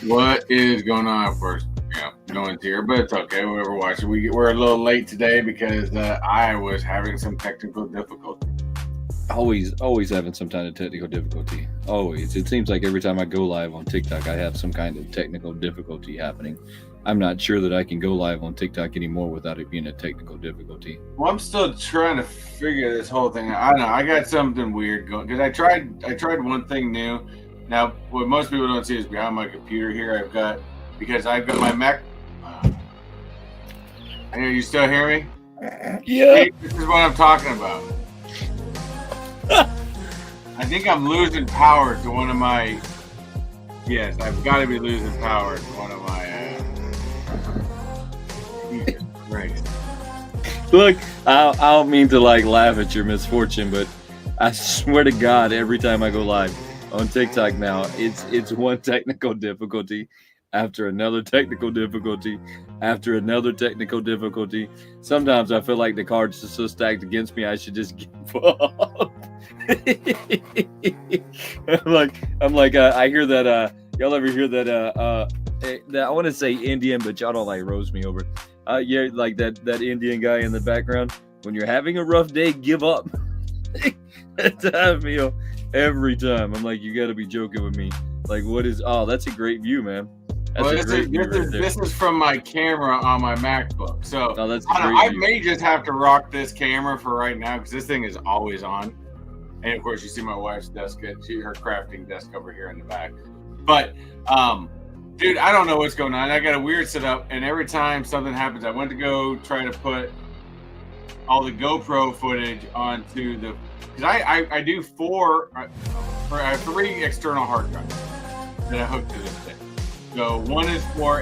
What is going on? First, no one's here, but it's okay. We're watching. We're a little late today because I was having some technical difficulty. Always having some kind of technical difficulty. Always. It seems like every time I go live on TikTok, I have some kind of technical difficulty happening. I'm not sure that I can go live on TikTok anymore without it being a technical difficulty. Well, I'm still trying to figure this whole thing out. I don't know. I got something weird going because I tried one thing new. Now, what most people don't see is behind my computer here, I've got my Mac. You still hear me? Yeah. See, this is what I'm talking about. I think I'm losing power to one of my. Yes, I've got to be losing power to one of my. Jesus Christ. Look, I don't mean to laugh at your misfortune, but I swear to God, every time I go live on TikTok now, it's one technical difficulty after another technical difficulty after another technical difficulty. Sometimes I feel like the cards are so stacked against me, I should just give up. I hear that. Y'all ever hear that? That I want to say Indian, but y'all don't roast me over. Yeah, like that Indian guy in the background. When you're having a rough day, give up. That's how I feel every time. I'm like, you got to be joking with me. Like, what is? Oh, that's a great view, man. This is from my camera on my MacBook. So that's I may just have to rock this camera for right now because this thing is always on. And of course, you see my wife's desk, her crafting desk over here in the back. But, dude, I don't know what's going on. I got a weird setup, and every time something happens, I went to go try to put all the GoPro footage onto the. Because I do I have 3 external hard drives that I hook to this thing. So one is for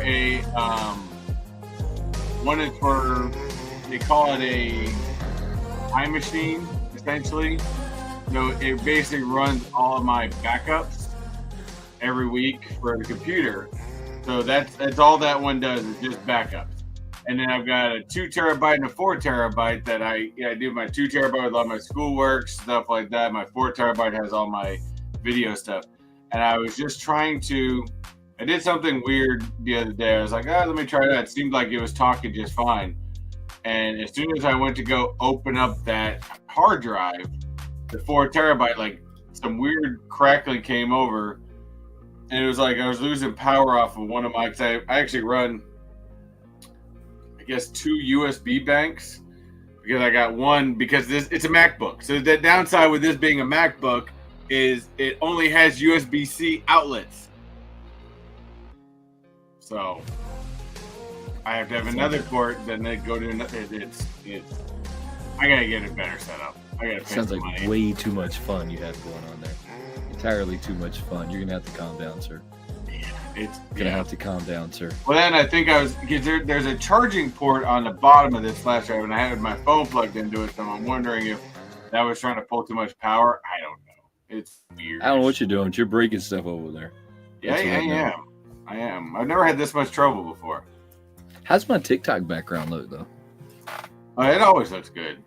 they call it a time machine, essentially. So it basically runs all of my backups every week for the computer. So that's all that one does is just backups. And then I've got a 2 terabyte and a 4 terabyte that I do my 2 terabyte with all my schoolwork, stuff like that. My 4 terabyte has all my video stuff. And I was just I did something weird the other day. I was like, let me try that. It seemed like it was talking just fine. And as soon as I went to go open up that hard drive, the 4 terabyte, some weird crackling came over. And it was like I was losing power off of one of my, because I actually run, I guess, 2 USB banks. Because I got one, because it's a MacBook. So the downside with this being a MacBook is it only has USB-C outlets. So I have to have another port, then they go to another. I gotta get it better set up. Sounds like money. Way too much fun you have going on there. Entirely too much fun. You're gonna have to calm down, sir. Have to calm down, sir. Well, then I think because there's a charging port on the bottom of this flash drive, and I had my phone plugged into it, so I'm wondering if that was trying to pull too much power. I don't know. It's weird. I don't know what you're doing. You're breaking stuff over there. Yeah, I am. I've never had this much trouble before. How's my TikTok background look, though? Oh, it always looks good.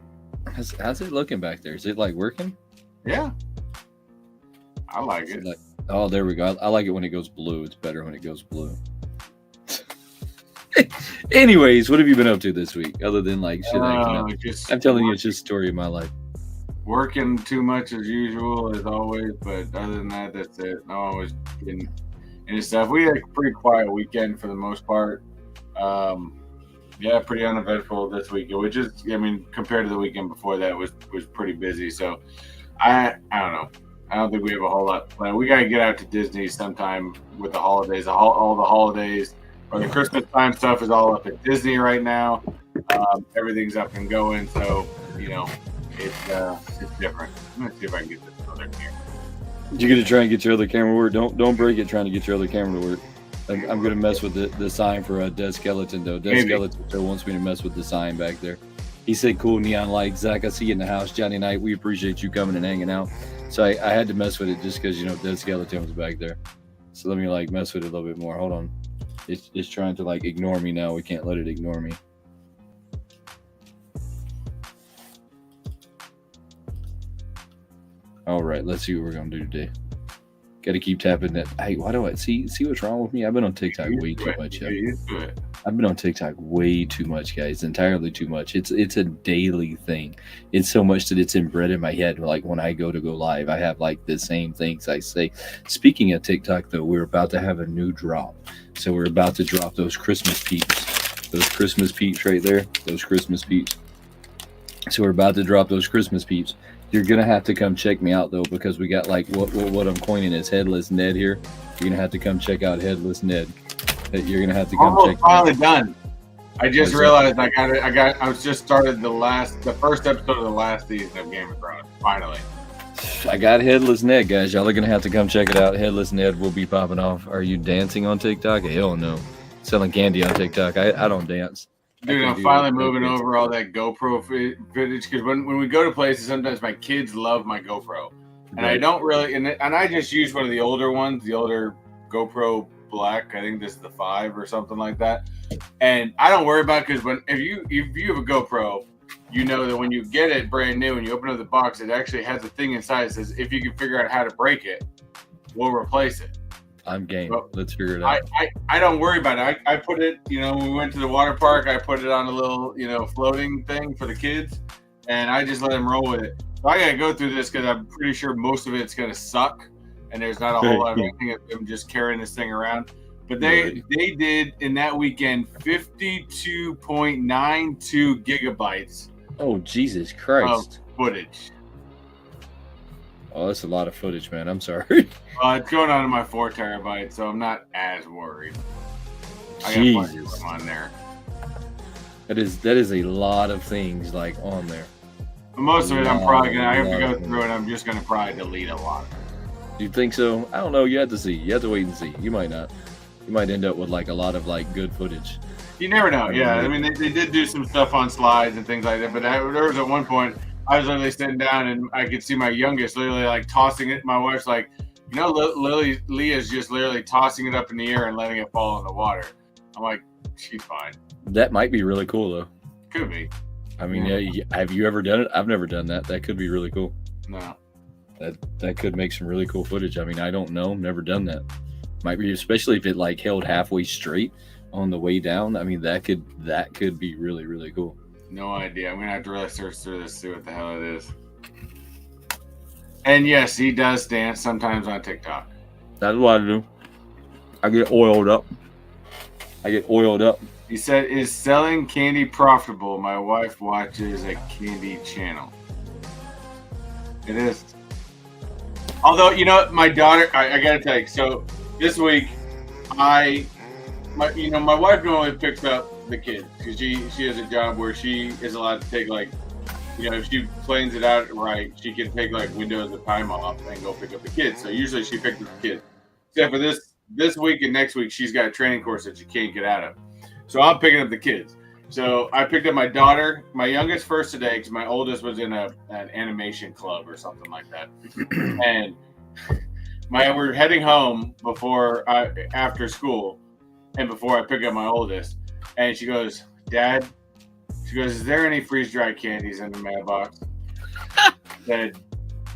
How's it looking back there? Is it working? Yeah. I like it. Oh, there we go. I like it when it goes blue. It's better when it goes blue. Anyways, what have you been up to this week? Other than shit I'm telling you, it's just a story of my life. Working too much as usual, as always. But other than that, that's it. I'm always getting and stuff. We had a pretty quiet weekend for the most part. Yeah, pretty uneventful this weekend, which is, I mean, compared to the weekend before that was pretty busy. So I don't know. I don't think we have a whole lot planned. We got to get out to Disney sometime with the holidays. All the holidays or the Christmas time stuff is all up at Disney right now. Everything's up and going, so you know it's different. I'm gonna see if I can get this other camera. You're gonna try and get your other camera to work. Don't break it trying to get your other camera to work. I'm gonna mess with the sign for a Dead Skeleton though. Dead Skeleton still wants me to mess with the sign back there. He said, "Cool neon lights, Zach. I see you in the house, Johnny Knight. We appreciate you coming and hanging out." So I had to mess with it just because Dead Skeleton was back there. So let me mess with it a little bit more. Hold on. It's trying to ignore me now. We can't let it ignore me. All right, let's see what we're gonna do today. Got to keep tapping that. Hey, why do I see what's wrong with me? I've been on TikTok way too much. I've been on TikTok way too much, guys. Entirely too much. It's a daily thing. It's so much that it's inbred in my head. Like when I go live, I have the same things I say. Speaking of TikTok, though, we're about to have a new drop. So we're about to drop those Christmas peeps. Those Christmas peeps right there. Those Christmas peeps. So we're about to drop those Christmas peeps. You're gonna have to come check me out though, because we got what I'm coining as Headless Ned here. You're gonna have to come check out Headless Ned. You're gonna have to come check. Finally done. I just realized I was just started the first episode of the last season of Game of Thrones. Finally. I got Headless Ned, guys. Y'all are gonna have to come check it out. Headless Ned will be popping off. Are you dancing on TikTok? Hell no. Selling candy on TikTok. I don't dance. Dude, I'm finally moving over all that GoPro footage because when we go to places, sometimes my kids love my GoPro, and I don't really, and I just use one of the older ones, the older GoPro Black. I think this is the 5 or something like that, and I don't worry about it because if you have a GoPro, you know that when you get it brand new and you open up the box, it actually has a thing inside that says if you can figure out how to break it, we'll replace it. I'm game. Let's figure it out. I don't worry about it. I put it, when we went to the water park, I put it on a little, floating thing for the kids, and I just let them roll with it. So I got to go through this because I'm pretty sure most of it's going to suck, and there's not a whole lot of anything of them just carrying this thing around. But they did, in that weekend, 52.92 gigabytes. Oh, Jesus Christ. Of footage. Oh, that's a lot of footage, man. I'm sorry. It's going on to my 4 terabytes, so I'm not as worried. I got plenty of them on there. That is a lot of things on there. But most of it, I'm probably gonna. I have to go through it. I'm just gonna probably delete a lot. You think so? I don't know. You have to see. You have to wait and see. You might not. You might end up with a lot of good footage. You never know. Yeah, I mean they did do some stuff on slides and things like that. But there was at one point. I was literally sitting down and I could see my youngest literally tossing it. My wife's like, Leah's just literally tossing it up in the air and letting it fall in the water. I'm like, she's fine. That might be really cool though. Could be. I mean, yeah. Have you ever done it? I've never done that. That could be really cool. No. That could make some really cool footage. I mean, I don't know. Never done that. Might be, especially if it held halfway straight on the way down. I mean, that could be really, really cool. No idea. I'm gonna have to really search through this, see what the hell it is. And yes, he does dance sometimes on TikTok. That's what I do. I get oiled up. He said, "Is selling candy profitable? My wife watches a candy channel." It is. Although my daughter, I gotta tell you. So this week, my wife normally picks up the kids because she has a job where she is allowed to take if she plans it out right, she can take windows of time off and go pick up the kids. So usually she picks up the kids. Except for this week and next week, she's got a training course that she can't get out of. So I'm picking up the kids. So I picked up my daughter, my youngest first today because my oldest was in an animation club or something like that. And we're heading home after school and before I pick up my oldest. And she goes, "Dad," she goes, "is there any freeze-dried candies in the mailbox?" I said,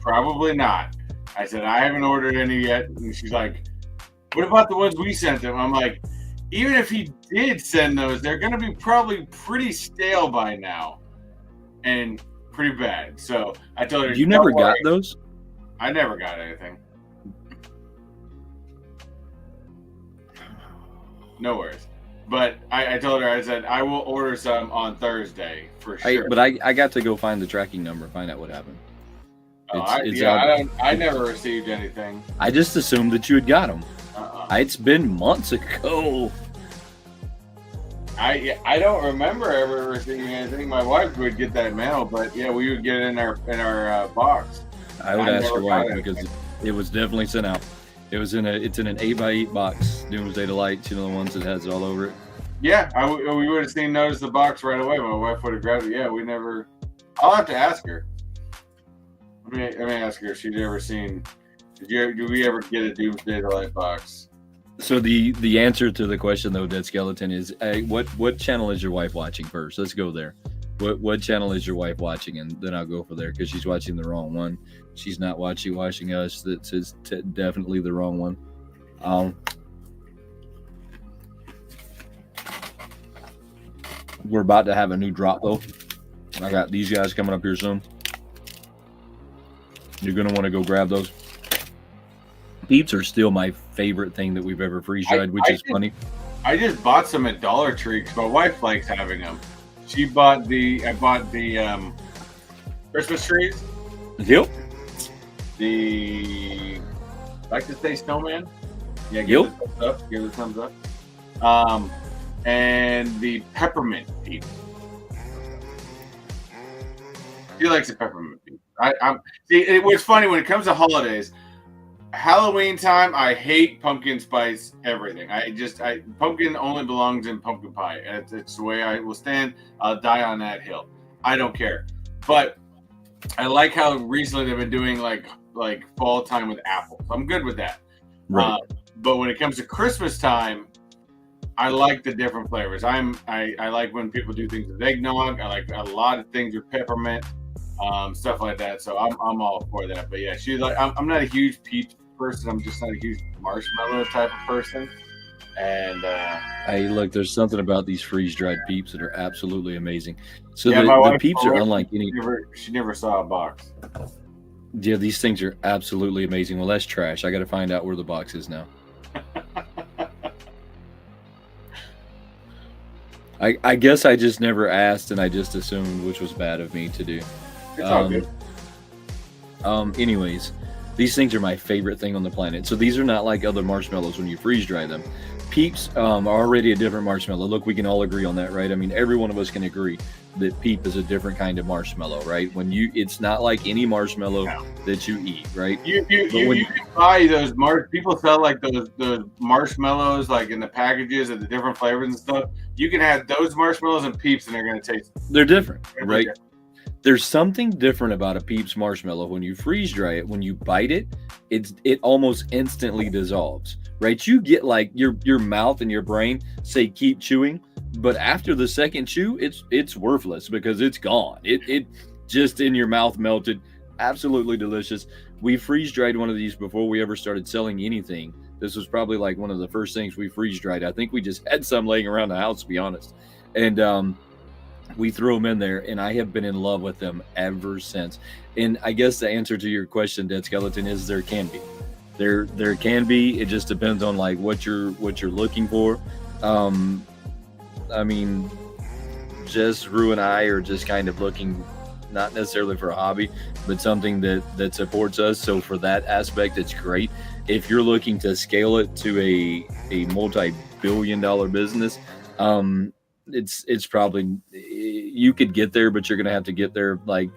"Probably not." I said, "I haven't ordered any yet." And she's like, "What about the ones we sent him?" I'm like, even if he did send those, they're going to be probably pretty stale by now and pretty bad. So I told her, "You never got those?" I never got anything. No worries. But I told her, I said, I will order some on Thursday for sure. But I got to go find the tracking number, find out what happened. I never received anything. I just assumed that you had got them. It's been months ago. I don't remember ever receiving anything. My wife would get that mail, but yeah, we would get it in our box. I would ask your wife because it was definitely sent out. It's in an 8x8 box. Doomsday Delights, the ones that has it all over it. Yeah, we would have noticed the box right away. My wife would have grabbed it. Yeah, we never. I'll have to ask her. Let me ask her if she's ever seen. Do we ever get a Doomsday Delight box? So the answer to the question though, Dead Skeleton, is what channel is your wife watching first? Let's go there. What channel is your wife watching, and then I'll go for there because she's watching the wrong one. She's not watching us. That is definitely the wrong one. We're about to have a new drop though. I got these guys coming up here soon. You're gonna want to go grab those. Peeps are still my favorite thing that we've ever freeze dried, which is funny. I just bought some at Dollar Tree because my wife likes having them. I bought the Christmas trees. Yep. Like to say snowman. Yeah, give it a thumbs up. And the peppermint peep. She likes the peppermint peep. It was funny when it comes to holidays. Halloween time, I hate pumpkin spice everything. Pumpkin only belongs in pumpkin pie. It's the way I will stand. I'll die on that hill. I don't care. But I like how recently they've been doing like fall time with apples. I'm good with that. Right. But when it comes to Christmas time, I like the different flavors. I like when people do things with eggnog. I like a lot of things with peppermint, stuff like that. So I'm all for that. But yeah, she's like, I'm not a huge peach person. I'm just not a huge marshmallow type of person. And hey, look, there's something about these freeze dried peeps that are absolutely amazing. So yeah, the peeps are unlike any. She never saw a box. Yeah, these things are absolutely amazing. Well, that's trash. I got to find out where the box is now. I guess I just never asked and I just assumed, which was bad of me to do. It's all good. Anyways, these things are my favorite thing on the planet. So these are not like other marshmallows when you freeze dry them. Peeps are already a different marshmallow. Look, we can all agree on that, right? I mean, every one of us can agree that Peep is a different kind of marshmallow, right? It's not like any marshmallow that you eat, right? You can buy those people sell like those marshmallows like in the packages of the different flavors and stuff. You can have those marshmallows and Peeps and they're going to taste. They're different, right? There's something different about a Peeps marshmallow. When you freeze dry it, when you bite it, it almost instantly dissolves, right? You get like your mouth and your brain say keep chewing, but after the second chew, it's worthless because it's gone. It just in your mouth melted. Absolutely delicious. We freeze dried one of these before we ever started selling anything. This was probably like one of the first things we freeze dried. I think we just had some laying around the house, to be honest. And we threw them in there, and I have been in love with them ever since. And I guess the answer to your question, Dead Skeleton, is there can be. There can be. It just depends on like what you're looking for. I mean, Jess, Rue, and I are just kind of looking not necessarily for a hobby, but something that supports us. So for that aspect, it's great. If you're looking to scale it to a multi-billion-dollar business, it's probably, you could get there, but you're going to have to get there like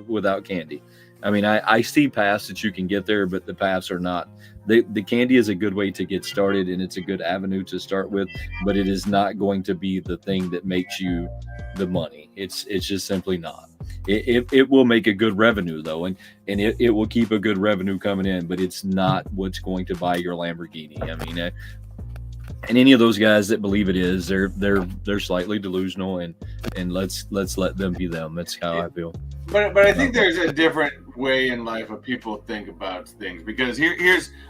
without candy. I mean, I see paths that you can get there, but the paths are not. The candy is a good way to get started, and it's a good avenue to start with, but it is not going to be the thing that makes you the money. It's just simply not. It will make a good revenue though, and it will keep a good revenue coming in, but it's not what's going to buy your Lamborghini. I mean, and any of those guys that believe it is, they're slightly delusional, and let's let them be them. That's how I feel. But I think there's a different way in life of people think about things, because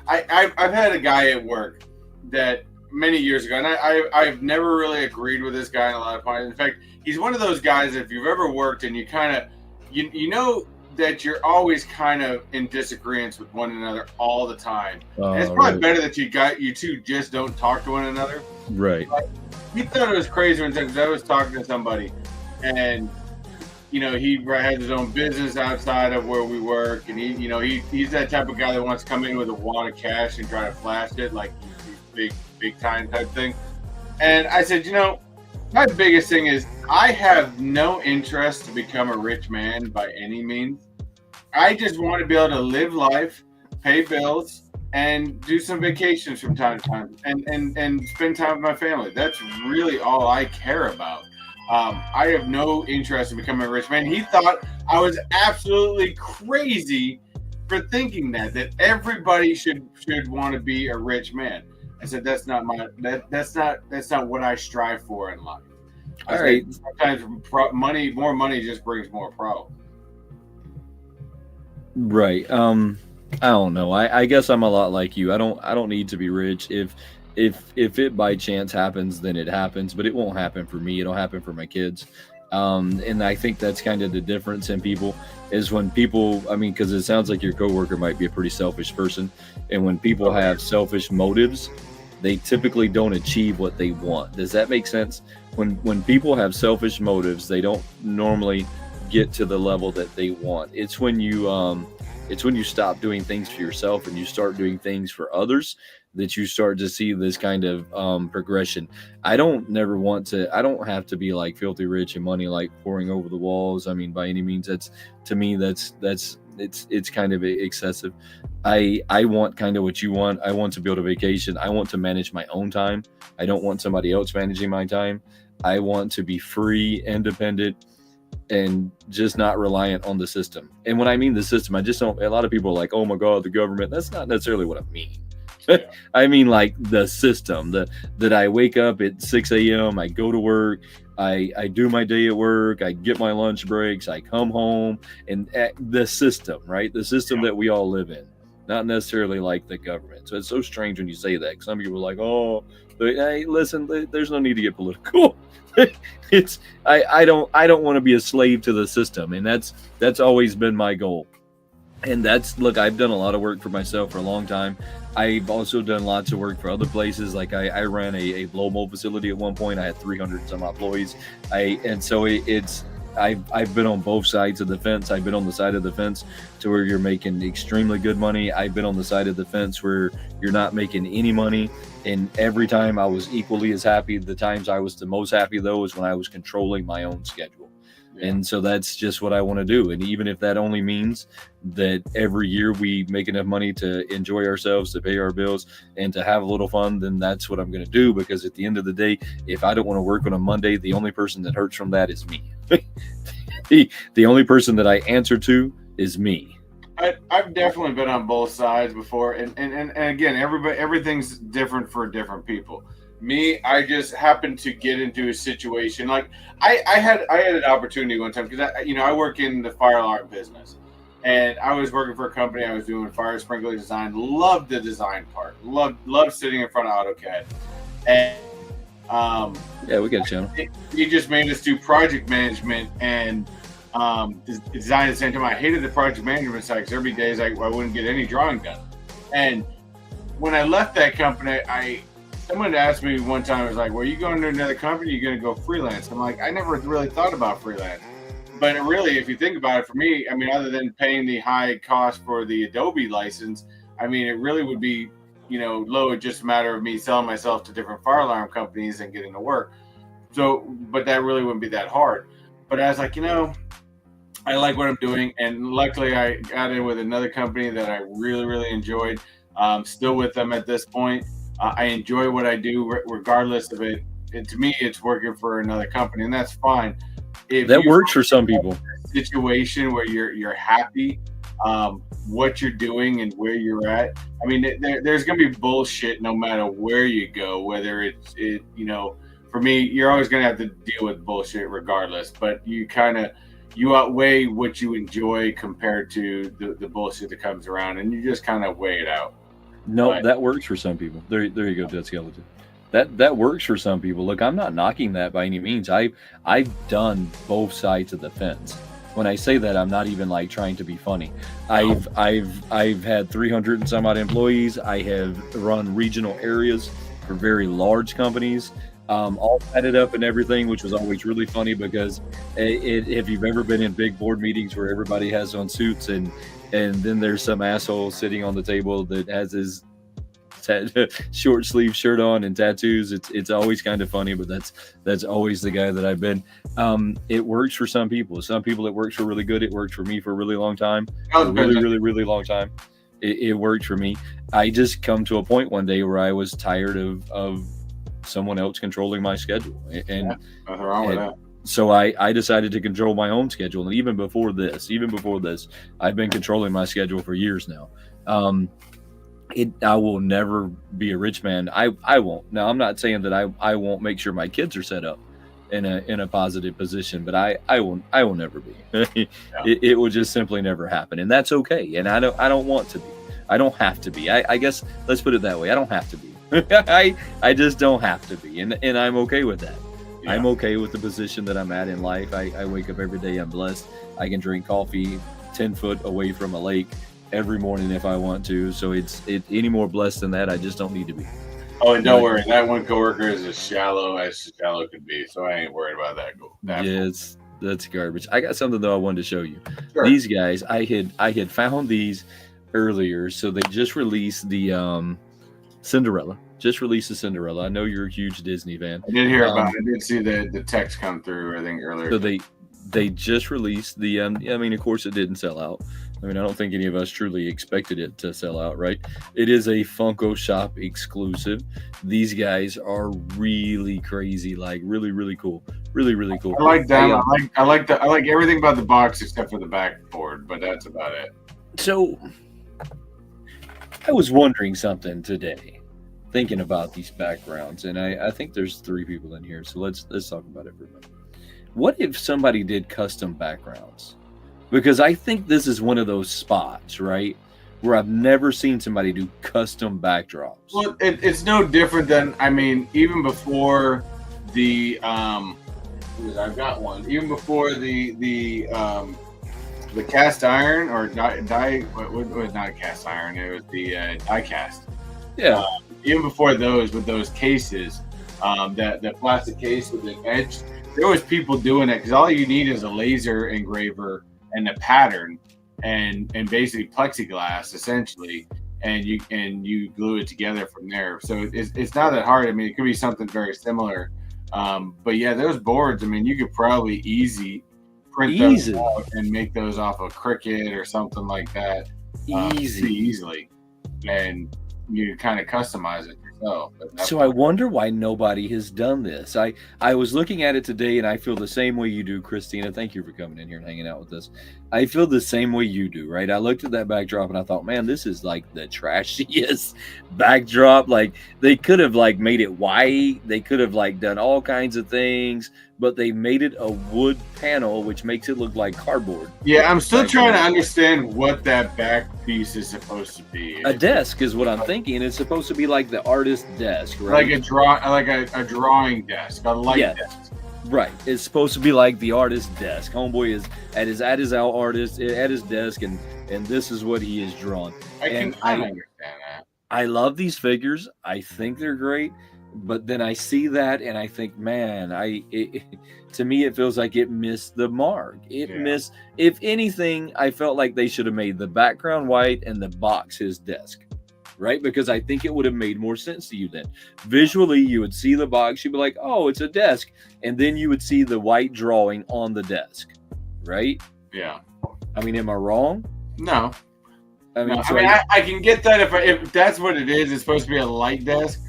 I've had a guy at work that many years ago, and I've never really agreed with this guy in a lot of points. In fact, he's one of those guys that if you've ever worked and you kind of you know that you're always kind of in disagreement with one another all the time. And it's Oh, probably right. better that you two just don't talk to one another. Right. But he thought it was crazy one time because I was talking to somebody, and he has his own business outside of where we work, and he's that type of guy that wants to come in with a wad of cash and try to flash it like he's big time type thing. And I said, my biggest thing is I have no interest to become a rich man by any means. I just want to be able to live life, pay bills, and do some vacations from time to time, and spend time with my family. That's really all I care about. I have no interest in becoming a rich man. He thought I was absolutely crazy for thinking that everybody should want to be a rich man. I said that's not what I strive for in life. All right. Sometimes more money just brings more problems. Right. I don't know. I guess I'm a lot like you. I don't need to be rich. If it by chance happens, then it happens, but it won't happen for me. It'll happen for my kids. And I think that's kind of the difference in people is when people, because it sounds like your coworker might be a pretty selfish person. And when people have selfish motives, they typically don't achieve what they want. Does that make sense? When people have selfish motives, they don't normally get to the level that they want. It's when you stop doing things for yourself and you start doing things for others that you start to see this kind of progression. I don't have to be like filthy rich and money like pouring over the walls. By any means, that's it's kind of excessive. I want kind of what you want. I want to build a vacation. I want to manage my own time. I don't want somebody else managing my time. I want to be free, independent, and just not reliant on the system. And when I mean the system, I just don't. A lot of people are like, "Oh my God, the government." That's not necessarily what I mean. Yeah. I mean like the system. That I wake up at 6 a.m. I go to work. I do my day at work. I get my lunch breaks. I come home, and the system, right? The system that we all live in, not necessarily like the government. So it's so strange when you say that. Some people are like, "Oh, hey, listen, there's no need to get political." I don't want to be a slave to the system, and that's always been my goal. And look, I've done a lot of work for myself for a long time. I've also done lots of work for other places. Like I ran a blow mold facility at one point. I had 300 some employees. I've been on both sides of the fence. I've been on the side of the fence to where you're making extremely good money. I've been on the side of the fence where you're not making any money. And every time I was equally as happy. The times I was the most happy, though, is when I was controlling my own schedule. Yeah. And so that's just what I want to do. And even if that only means that every year we make enough money to enjoy ourselves, to pay our bills, and to have a little fun, then that's what I'm going to do. Because at the end of the day, if I don't want to work on a Monday, the only person that hurts from that is me. The only person that I answer to is me. I've definitely been on both sides before, and again, everything's different for different people. Me, I just happened to get into a situation like I had an opportunity one time because I work in the fire alarm business, and I was working for a company. I was doing fire sprinkler design. Loved the design part. Loved sitting in front of AutoCAD, and yeah, we got a channel. He just made us do project management and design at the same time. I hated the project management side because every day I wouldn't get any drawing done. And when I left that company, someone asked me one time, I was like, well, are you going to another company? Are you going to go freelance? I'm like, I never really thought about freelance. But really, if you think about it, for me, other than paying the high cost for the Adobe license, it really would be, low. It's just a matter of me selling myself to different fire alarm companies and getting to work. So, but that really wouldn't be that hard. But I was like, I like what I'm doing. And luckily, I got in with another company that I really, really enjoyed. Still with them at this point. I enjoy what I do regardless of it. And to me, it's working for another company, and that's fine. If that works for some people. Situation where you're happy, what you're doing and where you're at. There's going to be bullshit no matter where you go. Whether it's for me, you're always going to have to deal with bullshit regardless. But you outweigh what you enjoy compared to the bullshit that comes around, and you just kind of weigh it out. No, that works for some people. There you go, Dead Skeleton. That works for some people. Look, I'm not knocking that by any means. I've done both sides of the fence. when I say that, I'm not even like trying to be funny. I've had 300 and some odd employees. I have run regional areas for very large companies, all added up and everything, which was always really funny because if you've ever been in big board meetings where everybody has on suits and then there's some asshole sitting on the table that has his short sleeve shirt on and tattoos, it's always kind of funny, but that's always the guy that I've been. It works for some people. Some people it works for really good. It worked for me for a really long time. A really long time. It worked for me. I just come to a point one day where I was tired of someone else controlling my schedule, and nothing wrong with that. So I decided to control my own schedule. And even before this, I've been controlling my schedule for years now. I will never be a rich man. I won't. Now, I'm not saying that I won't make sure my kids are set up in a positive position, but I will never be. It will just simply never happen, and that's okay. And I don't want to be. I don't have to be. I guess let's put it that way. I don't have to be. I just don't have to be, and I'm okay with that. Yeah. I'm okay with the position that I'm at in life. I wake up every day. I'm blessed. I can drink coffee 10 foot away from a lake every morning if I want to. So it's any more blessed than that, I just don't need to be. Oh, and don't worry, that one coworker is as shallow could be, so I ain't worried about that. That's garbage. I got something though I wanted to show you. Sure. These guys, I had found these earlier. So they just released the Cinderella. I know you're a huge Disney fan. I did hear about it. I did see the text come through, I think, earlier. So they just released the I mean, of course it didn't sell out. I mean, I don't think any of us truly expected it to sell out, right? It is a Funko Shop exclusive. These guys are really crazy, like really cool. Really cool. I like them. I like everything about the box except for the backboard, but that's about it. So I was wondering something today, thinking about these backgrounds, and I think there's 3 people in here, so let's talk about it for a minute. What if somebody did custom backgrounds? Because I think this is one of those spots, right, where I've never seen somebody do custom backdrops. Well, it's no different than, I mean, even before the I've got one. Even before the cast iron or die what was not cast iron, it was the die cast. Yeah. Even before those, with those cases, that plastic case with the edge, there was people doing it because all you need is a laser engraver and a pattern and basically plexiglass essentially, and you glue it together from there. So it's not that hard. I mean, it could be something very similar. But yeah, those boards, I mean, you could probably print those out and make those off of Cricut or something like that easily, and you kind of customize it yourself. So I wonder why nobody has done this. I was looking at it today, and I feel the same way you do, Christina. Thank you for coming in here and hanging out with us. I feel the same way you do, right? I looked at that backdrop and I thought, man, this is like the trashiest backdrop. Like, they could have like made it white. They could have like done all kinds of things, but they made it a wood panel, which makes it look like cardboard. Yeah, I'm still trying to understand what that back piece is supposed to be. A desk is what I'm thinking. It's supposed to be like the artist desk, right? Like a drawing desk, a light desk. Right. It's supposed to be like the artist desk. Homeboy is at his desk, and this is what he is drawn. I understand that. I love these figures. I think they're great. But then I see that and I think, man, to me, it feels like it missed the mark. Missed. If anything, I felt like they should have made the background white and the box his desk, right? Because I think it would have made more sense to you then. Visually, you would see the box. You'd be like, oh, it's a desk. And then you would see the white drawing on the desk, right? Yeah. I mean, am I wrong? No. I mean, I can get that if that's what it is. It's supposed to be a light desk.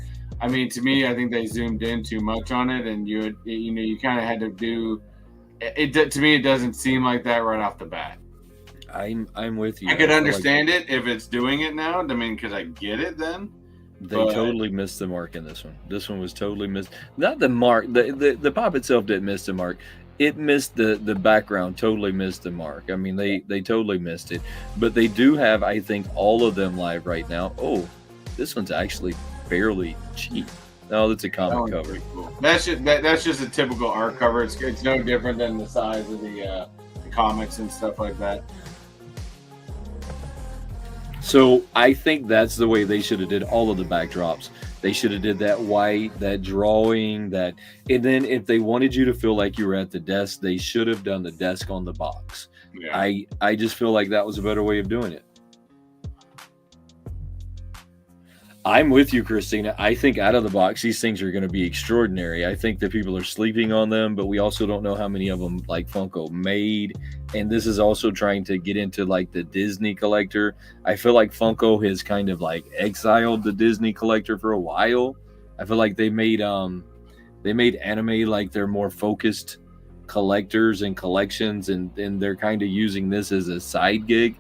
I mean, to me, I think they zoomed in too much on it, and you kind of had to do it. To me, it doesn't seem like that right off the bat. I'm with you. I could understand it if it's doing it now. I mean, because I get it then. They totally missed the mark in this one. This one was totally missed. Not the mark. The pop itself didn't miss the mark. It missed the background. Totally missed the mark. I mean, they totally missed it. But they do have, I think, all of them live right now. Oh, this one's actually fairly cheap. No, that's a comic cover. Cool. That's just a typical art cover. It's no different than the size of the comics and stuff like that. So I think that's the way they should have did all of the backdrops. They should have did that white, that drawing, that, and then if they wanted you to feel like you were at the desk, they should have done the desk on the box. Yeah. I just feel like that was a better way of doing it. I'm with you, Christina. I think out of the box, these things are going to be extraordinary. I think that people are sleeping on them, but we also don't know how many of them like Funko made. And this is also trying to get into like the Disney collector. I feel like Funko has kind of like exiled the Disney collector for a while. I feel like they made anime like they're more focused collectors and collections, and they're kind of using this as a side gig.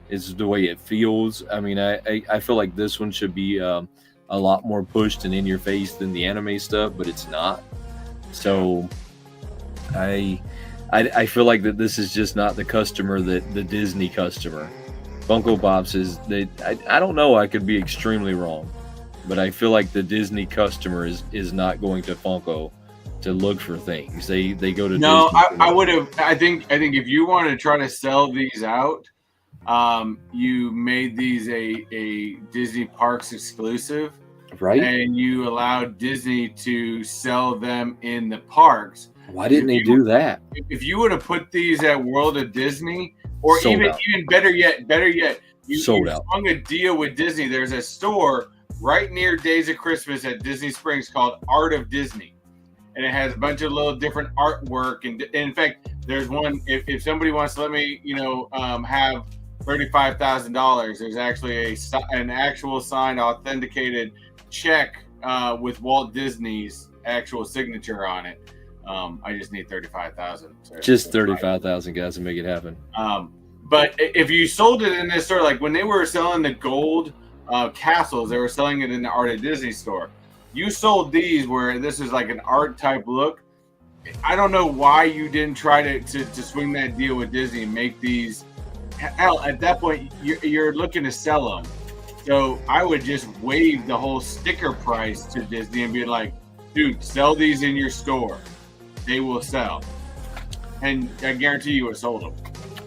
Is the way it feels. I mean, I feel like this one should be a lot more pushed and in your face than the anime stuff, but it's not. So I feel like that this is just not the customer that the Disney customer. Funko Pops is I don't know. I could be extremely wrong, but I feel like the Disney customer is not going to Funko to look for things. They go to no. Disney. I would have. I think if you want to try to sell these out, you made these a Disney Parks exclusive, right? And you allowed Disney to sell them in the parks. Why didn't they do that? If you would have put these at World of Disney, or even better yet, you swung a deal with Disney. There's a store right near Days of Christmas at Disney Springs called Art of Disney, and it has a bunch of little different artwork. And in fact, there's one. If somebody wants to let me, have $35,000. There's actually an actual signed, authenticated check with Walt Disney's actual signature on it. I just need $35,000. Just $35,000, guys, to make it happen. But if you sold it in this store, like when they were selling the gold castles, they were selling it in the Art of Disney store. You sold these where this is like an art type look. I don't know why you didn't try to swing that deal with Disney and make these. Hell, at that point, you're looking to sell them. So I would just waive the whole sticker price to Disney and be like, dude, sell these in your store. They will sell. And I guarantee you it sold them.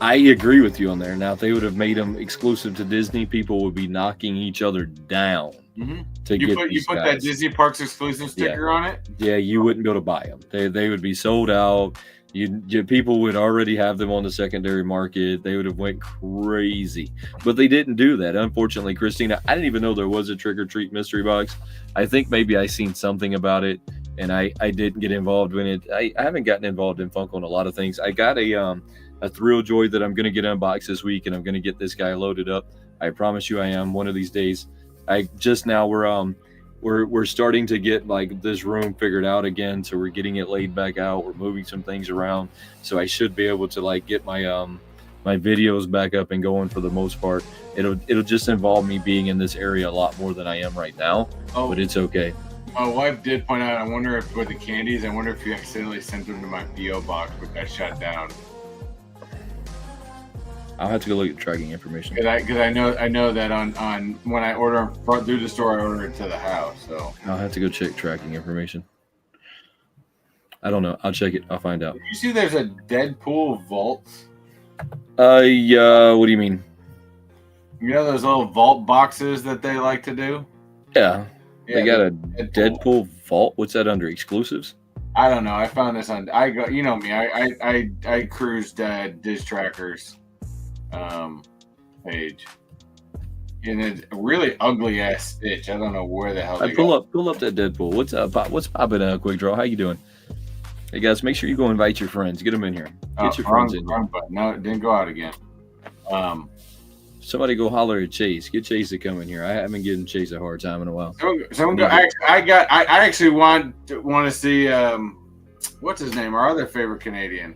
I agree with you on there. Now, if they would have made them exclusive to Disney, people would be knocking each other down to get these You put guys. that Disney Parks exclusive sticker on it? Yeah, you wouldn't be able to buy them. They would be sold out. People would already have them on the secondary market. They would have went crazy, but they didn't do that. Unfortunately, Christina, I didn't even know there was a trick or treat mystery box. I think maybe I seen something about it, and I didn't get involved in it. I haven't gotten involved in Funko in a lot of things. I got a Thrill Joy that I'm going to get unboxed this week, and I'm going to get this guy loaded up. I promise you, I am one of these days. We're starting to get like this room figured out again, so we're getting it laid back out. We're moving some things around, so I should be able to like get my my videos back up and going for the most part. It'll just involve me being in this area a lot more than I am right now, but it's okay. My wife did point out, I wonder if with the candies, I wonder if you accidentally sent them to my P.O. box, but got shut down. I'll have to go look at tracking information. Because I know that on when I order them through the store, I order it to the house. So I'll have to go check tracking information. I don't know. I'll check it. I'll find out. Did you see there's a Deadpool vault? Yeah. What do you mean? You know those little vault boxes that they like to do? Yeah. They got a Deadpool vault. What's that under? Exclusives? I don't know. I found this on. You know me. I cruised Diz Tracker's page, and it's a really ugly ass Stitch. I don't know where the hell. Pull up that Deadpool. What's up? What's popping? Quick Draw. How you doing? Hey guys, make sure you go invite your friends. Get them in here. Get your friends in. Wrong button. No, it didn't go out again. Somebody go holler at Chase. Get Chase to come in here. I haven't given Chase a hard time in a while. Someone go. I actually want to see what's his name? Our other favorite Canadian.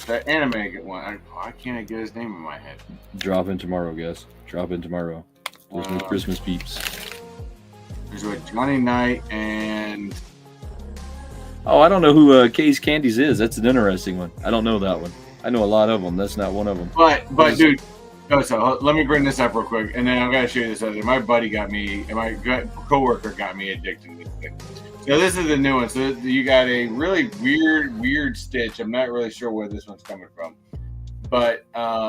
That anime one. Why can't I get his name in my head? Drop in tomorrow, guys. Drop in tomorrow. There's no Christmas peeps. There's what Johnny Knight and. Oh, I don't know who Case Candies is. That's an interesting one. I don't know that one. I know a lot of them. That's not one of them. But dude, So let me bring this up real quick, and then I'm gonna show you this other. My buddy got me, and my coworker got me addicted to this thing. So this is the new one. So you got a really weird stitch. I'm not really sure where this one's coming from, but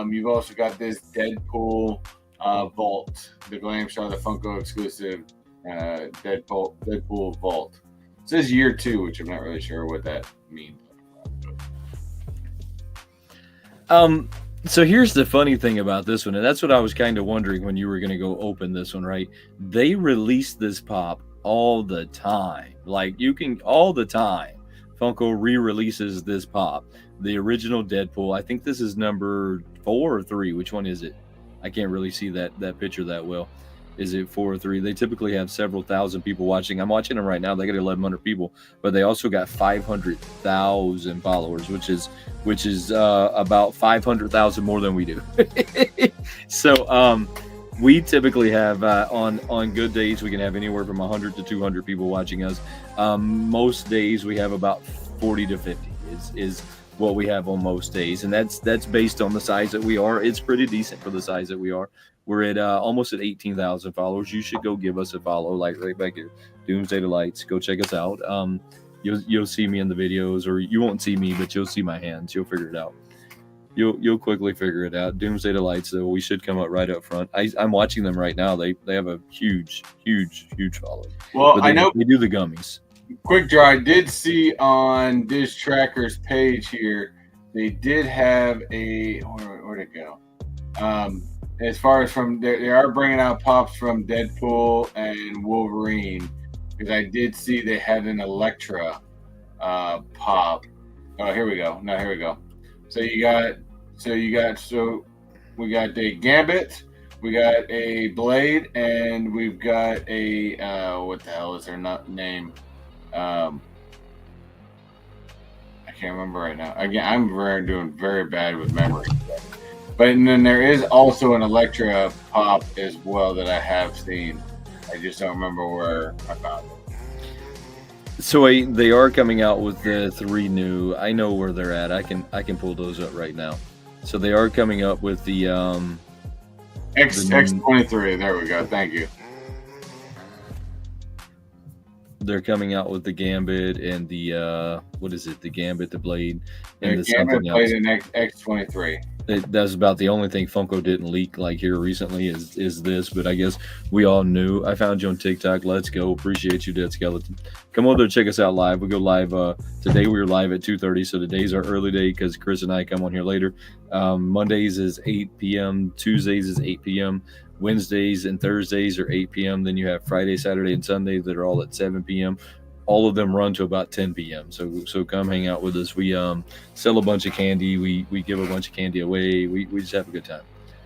you've also got this Deadpool vault, the Glam Shot, the Funko exclusive Deadpool vault. It says year 2, which I'm not really sure what that means. So here's the funny thing about this one, and that's what I was kind of wondering when you were going to go open this one, right? They release this pop all the time. Like, you can, all the time, Funko re-releases this pop. The original Deadpool, I think this is number 4 or 3. Which one is it? I can't really see that picture that well. Is it 4 or 3? They typically have several thousand people watching. I'm watching them right now. They got 1,100 people, but they also got 500,000 followers, which is about 500,000 more than we do. So we typically have on good days we can have anywhere from 100 to 200 people watching us. Most days we have about 40 to 50 is what we have on most days, and that's based on the size that we are. It's pretty decent for the size that we are. We're at almost at 18,000 followers. You should go give us a follow, like right back here, Doomsday Delights. Go check us out. You'll see me in the videos, or you won't see me, but you'll see my hands. You'll figure it out. You'll quickly figure it out. Doomsday Delights, though, we should come up right up front. I'm watching them right now. They have a huge following. Well, I know they do the gummies. Quick Draw, I did see on Dish Tracker's page here, they did have a where'd it go? As far as from they are bringing out pops from Deadpool and Wolverine, because I did see they had an Elektra pop. Oh, here we go. No, here we go. So we got a Gambit, we got a Blade, and we've got a what the hell is their name? I can't remember right now. Again, I'm doing very bad with memory. But and then there is also an Elektra pop as well that I have seen. I just don't remember where I found it. So they are coming out with the 3 new. I know where they're at. I can pull those up right now. So they are coming up with the X23. There we go. Thank you. They're coming out with the Gambit and the what is it? The Gambit, the Blade, and the something else. Blade and X23. That's about the only thing Funko didn't leak like here recently is this, but I guess we all knew. I found you on TikTok. Let's go. Appreciate you, Dead Skeleton. Come over there, check us out live. We go live today. We were live at 2:30, so today's our early day because Chris and I come on here later. Mondays is 8 p.m. Tuesdays is 8 p.m. Wednesdays and Thursdays are 8 p.m. Then you have Friday, Saturday, and Sunday that are all at 7 p.m. All of them run to about 10 p.m. So come hang out with us. We sell a bunch of candy. We give a bunch of candy away. We just have a good time.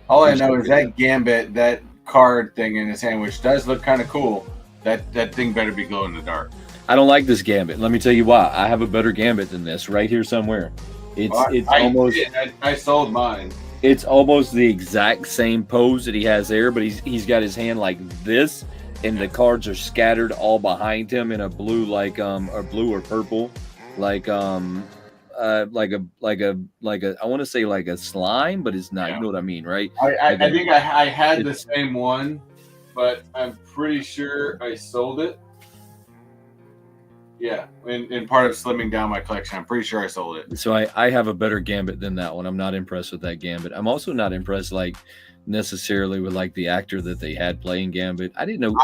All I know is that Gambit, that card thing in his hand, which does look kind of cool. That thing better be glow in the dark. I don't like this Gambit. Let me tell you why. I have a better Gambit than this right here somewhere. I sold mine. It's almost the exact same pose that he has there, but he's got his hand like this, and the cards are scattered all behind him in a blue, or blue or purple, like a I want to say like a slime, but it's not. Yeah. You know what I mean, right? I think I had the same one, but I'm pretty sure I sold it. Yeah, in part of slimming down my collection, I'm pretty sure I sold it. So I have a better Gambit than that one. I'm not impressed with that Gambit. I'm also not impressed necessarily with the actor that they had playing Gambit. I didn't know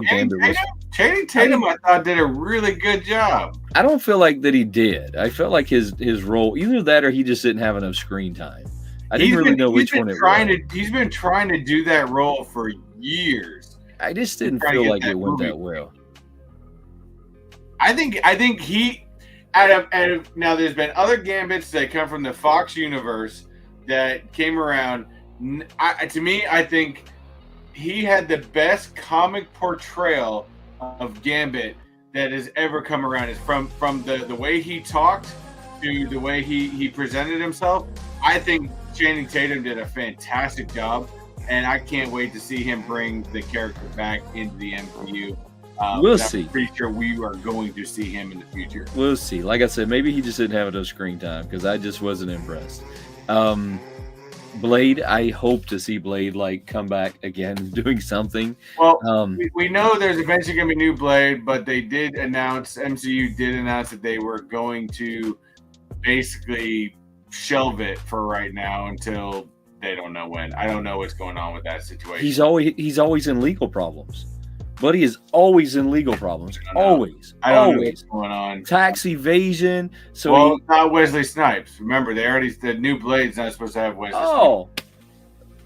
Gambit was Channing Tatum. I thought did a really good job. I don't feel like that he did. I felt like his role, either that or he just didn't have enough screen time. I didn't really know which one it was. He's been trying to do that role for years. I just didn't feel like it went that well. I think he out of now there's been other Gambits that come from the Fox universe that came around. To me, I think he had the best comic portrayal of Gambit that has ever come around. Is from the way he talked to the way he presented himself. I think Channing Tatum did a fantastic job, and I can't wait to see him bring the character back into the MCU. We'll see. I'm pretty sure we are going to see him in the future. We'll see. Like I said, maybe he just didn't have enough screen time because I just wasn't impressed. Blade, I hope to see Blade like come back again, doing something. Well, Um, we know there's eventually going to be new Blade, but they did announce, MCU did announce that they were going to basically shelve it for right now until they don't know when. I don't know what's going on with that situation. he's always in legal problems. Buddy is always in legal problems. Always. I don't know what's going on. Tax evasion. So well, not Wesley Snipes. Remember, the new Blade's not supposed to have Wesley Snipes.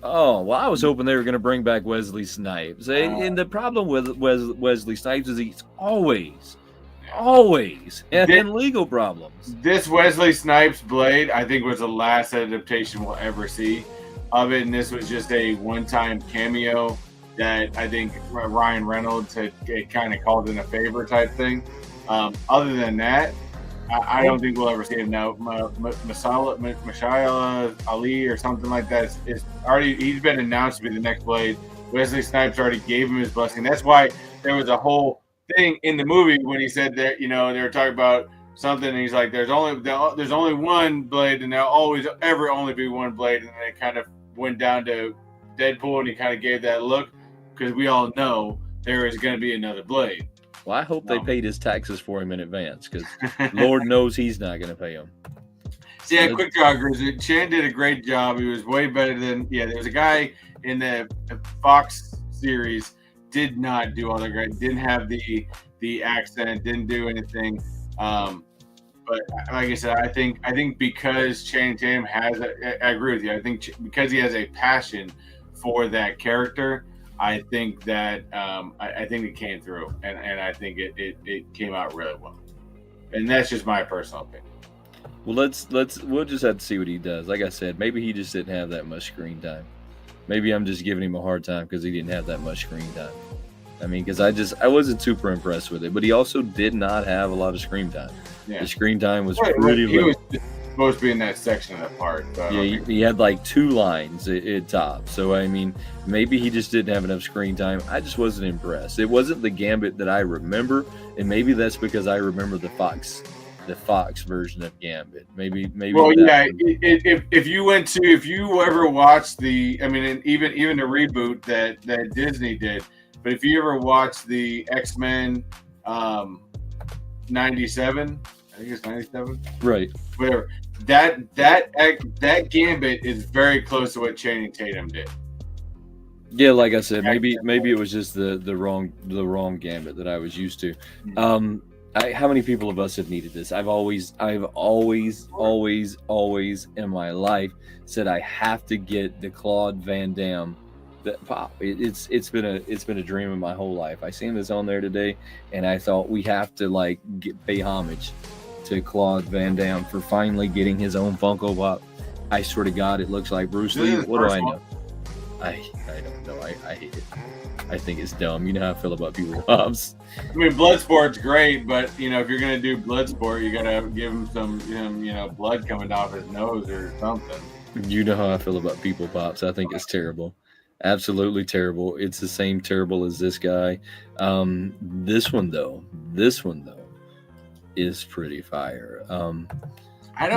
Oh, well, I was hoping they were going to bring back Wesley Snipes. And the problem with Wesley Snipes is he's always in legal problems. This Wesley Snipes Blade, I think, was the last adaptation we'll ever see of it. And this was just a one-time cameo that I think Ryan Reynolds had kind of called in a favor type thing. Other than that, I don't think we'll ever see him now. Mashallah Ali or something like that is already. He's been announced to be the next Blade. Wesley Snipes already gave him his blessing. That's why there was a whole thing in the movie when he said that they were talking about something. And he's like, "There's only one Blade, and there'll always ever only be one Blade." And then it kind of went down to Deadpool, and he kind of gave that look because we all know there is going to be another Blade. Well, I hope they paid his taxes for him in advance because Lord knows he's not going to pay them. So yeah, quick joggers. Chan did a great job. He was way better than there was a guy in the Fox series did not do all that great. Didn't have the accent. Didn't do anything. But like I said, I think because Channing Tatum I agree with you. I think because he has a passion for that character. I think that I think it came through, and I think it came out really well, and that's just my personal opinion. Well, we'll just have to see what he does. Like I said, maybe he just didn't have that much screen time. Maybe I'm just giving him a hard time because he didn't have that much screen time. I mean, because I wasn't super impressed with it, but he also did not have a lot of screen time. Yeah. The screen time was pretty low. He was supposed to be in that section of that part. So yeah, he had like 2 lines at top. So, I mean, maybe he just didn't have enough screen time. I just wasn't impressed. It wasn't the Gambit that I remember, and maybe that's because I remember the Fox version of Gambit. Maybe. Well, yeah. If you ever watched even the reboot that Disney did, but if you ever watched the X-Men 97, I think it's 97, right? Whatever. That Gambit is very close to what Channing Tatum did. Yeah, like I said, maybe it was just the wrong Gambit that I was used to. How many people of us have needed this? I've always in my life said I have to get the Claude Van Damme pop. It's been a dream of my whole life. I seen this on there today, and I thought we have to pay homage to Claude Van Damme for finally getting his own Funko Pop. I swear to God, it looks like Bruce Lee. What do I know? I don't know. I hate it. I think it's dumb. You know how I feel about people pops. I mean, Bloodsport's great, but if you're gonna do Bloodsport, you gotta give him some, blood coming off his nose or something. You know how I feel about people pops. I think it's terrible. Absolutely terrible. It's the same terrible as this guy. This one though is pretty fire. I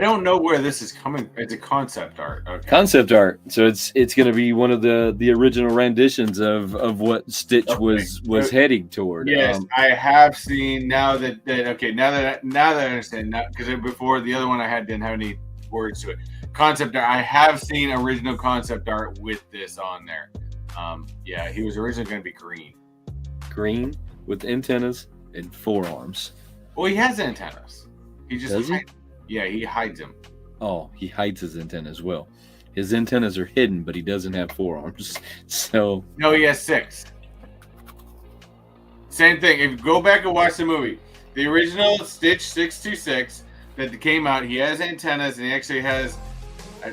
don't know where this is coming. It's a concept art. Okay. Concept art. So it's going to be one of the original renditions of what Stitch was heading toward. Yes, I have seen now that I understand, because before the other one I had didn't have any words to it. Concept art. I have seen original concept art with this on there. Yeah, he was originally going to be green with antennas and 4 arms. Well, he has antennas. He just he hides them. Oh, he hides his antenna as well. His antennas are hidden, but he doesn't have 4 arms. So no, he has 6. Same thing. If you go back and watch the movie, the original Stitch 626 that came out, he has antennas and he actually has.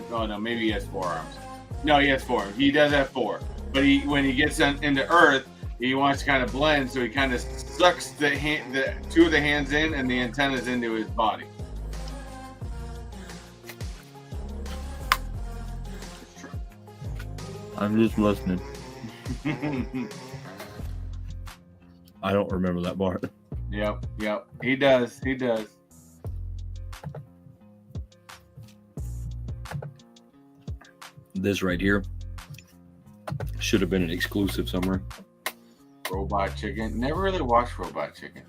Oh no, maybe he has 4 arms. No, he has 4. He does have 4. But when he gets into Earth, he wants to kind of blend, so he kind of sucks the 2 of the hands in and the antennas into his body. It's true. I'm just listening. I don't remember that part. Yep. He does. This right here should have been an exclusive somewhere. Robot Chicken. Never really watched Robot Chicken.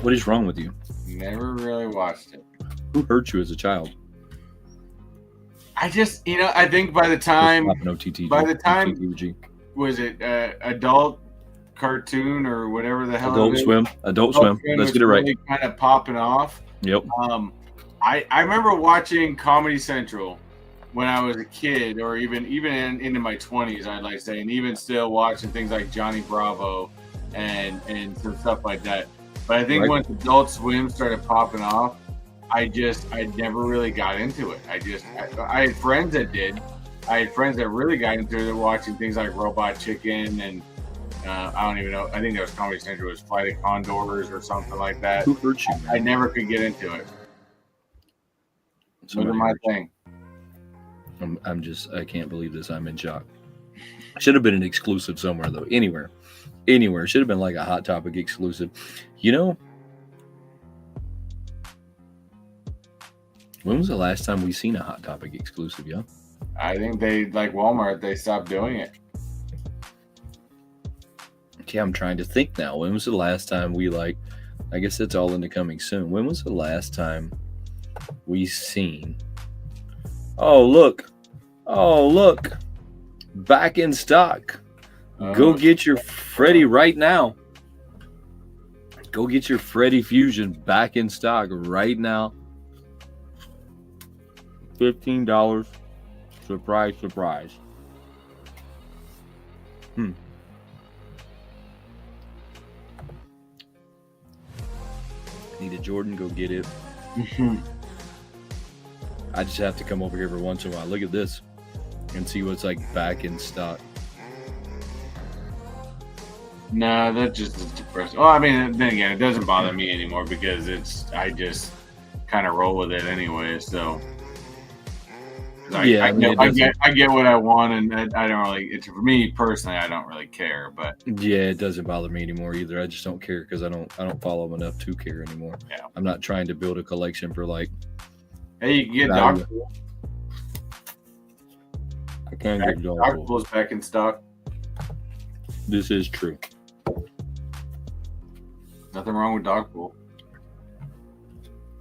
What is wrong with you? Never really watched it. Who hurt you as a child? I just, I think by the time, OTTG. Was it adult cartoon or whatever the hell? Adult Swim. Let's get it right. Really kind of popping off. Yep. I remember watching Comedy Central when I was a kid, or even into my 20s, I'd like to say, and even still watching things like Johnny Bravo and some stuff like that. But I think once Adult Swim started popping off, I never really got into it. I had friends that did. I had friends that really got into it, watching things like Robot Chicken and I don't even know. I think that was Comedy Central. It was Flight of Condors or something like that. Who hurt you, man? I never could get into it. Those are my thing. I can't believe this. I'm in shock. Should have been an exclusive somewhere, though. Anywhere. Should have been like a Hot Topic exclusive. When was the last time we seen a Hot Topic exclusive, yeah? I think they, like Walmart, they stopped doing it. Okay, I'm trying to think now. When was the last time I guess it's all into coming soon. When was the last time we seen? Oh, look. Back in stock. Go get your Freddy right now. Go get your Freddy Fusion back in stock right now. $15. Surprise, surprise. Need a Jordan, go get it. I just have to come over here every once in a while. Look at this and see what's like back in stock. No, that just is depressing. Well, I mean, then again, it doesn't bother me anymore because I just kind of roll with it anyway. So I get what I want, and I don't really. For me personally, I don't really care. But yeah, it doesn't bother me anymore either. I just don't care because I don't follow them enough to care anymore. Yeah. I'm not trying to build a collection for like. Hey, you can get Dogpool. I can't get Dogpool. Dogpool's back in stock. This is true. Nothing wrong with Dogpool.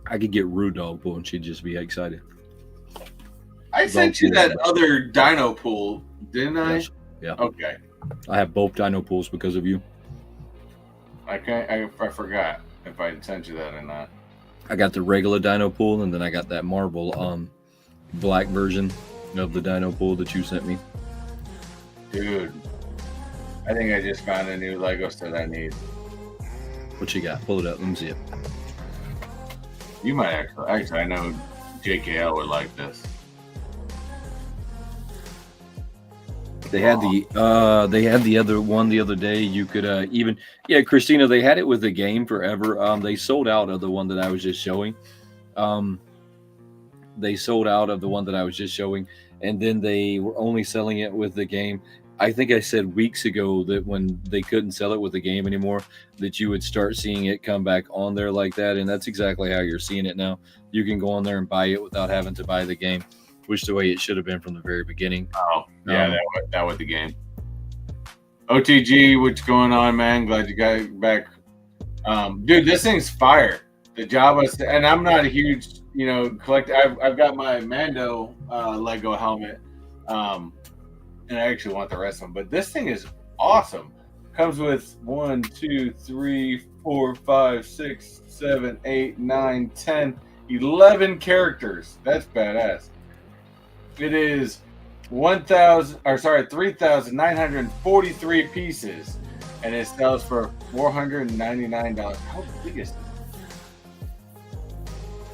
I could get Rue Dogpool and she'd just be excited. I sent you that other Dino Pool, didn't I? Yes. Yeah. Okay. I have both Dino Pools because of you. I forgot if I sent you that or not. I got the regular Dino Pool, and then I got that marble black version of the Dino Pool that you sent me. Dude, I think I just found a new Lego set I need. What you got? Pull it up. Let me see it. You might actually I know JKL would like this. They had the other one the other day. You could Christina, they had it with the game forever. They sold out of the one that I was just showing. And then they were only selling it with the game. I think I said weeks ago that when they couldn't sell it with the game anymore, that you would start seeing it come back on there like that. And that's exactly how you're seeing it now. You can go on there and buy it without having to buy the game, which the way it should have been from the very beginning. Oh, yeah, that was the game. OTG, what's going on, man? Glad you got back. Dude, this thing's fire. The Java, and I'm not a huge, collector. I've got my Mando Lego helmet, and I actually want the rest of them. But this thing is awesome. Comes with 1, 2, 3, 4, 5, 6, 7, 8, 9, 10, 11 characters. That's badass. It is 3,943 pieces, and it sells for $499. How big is it?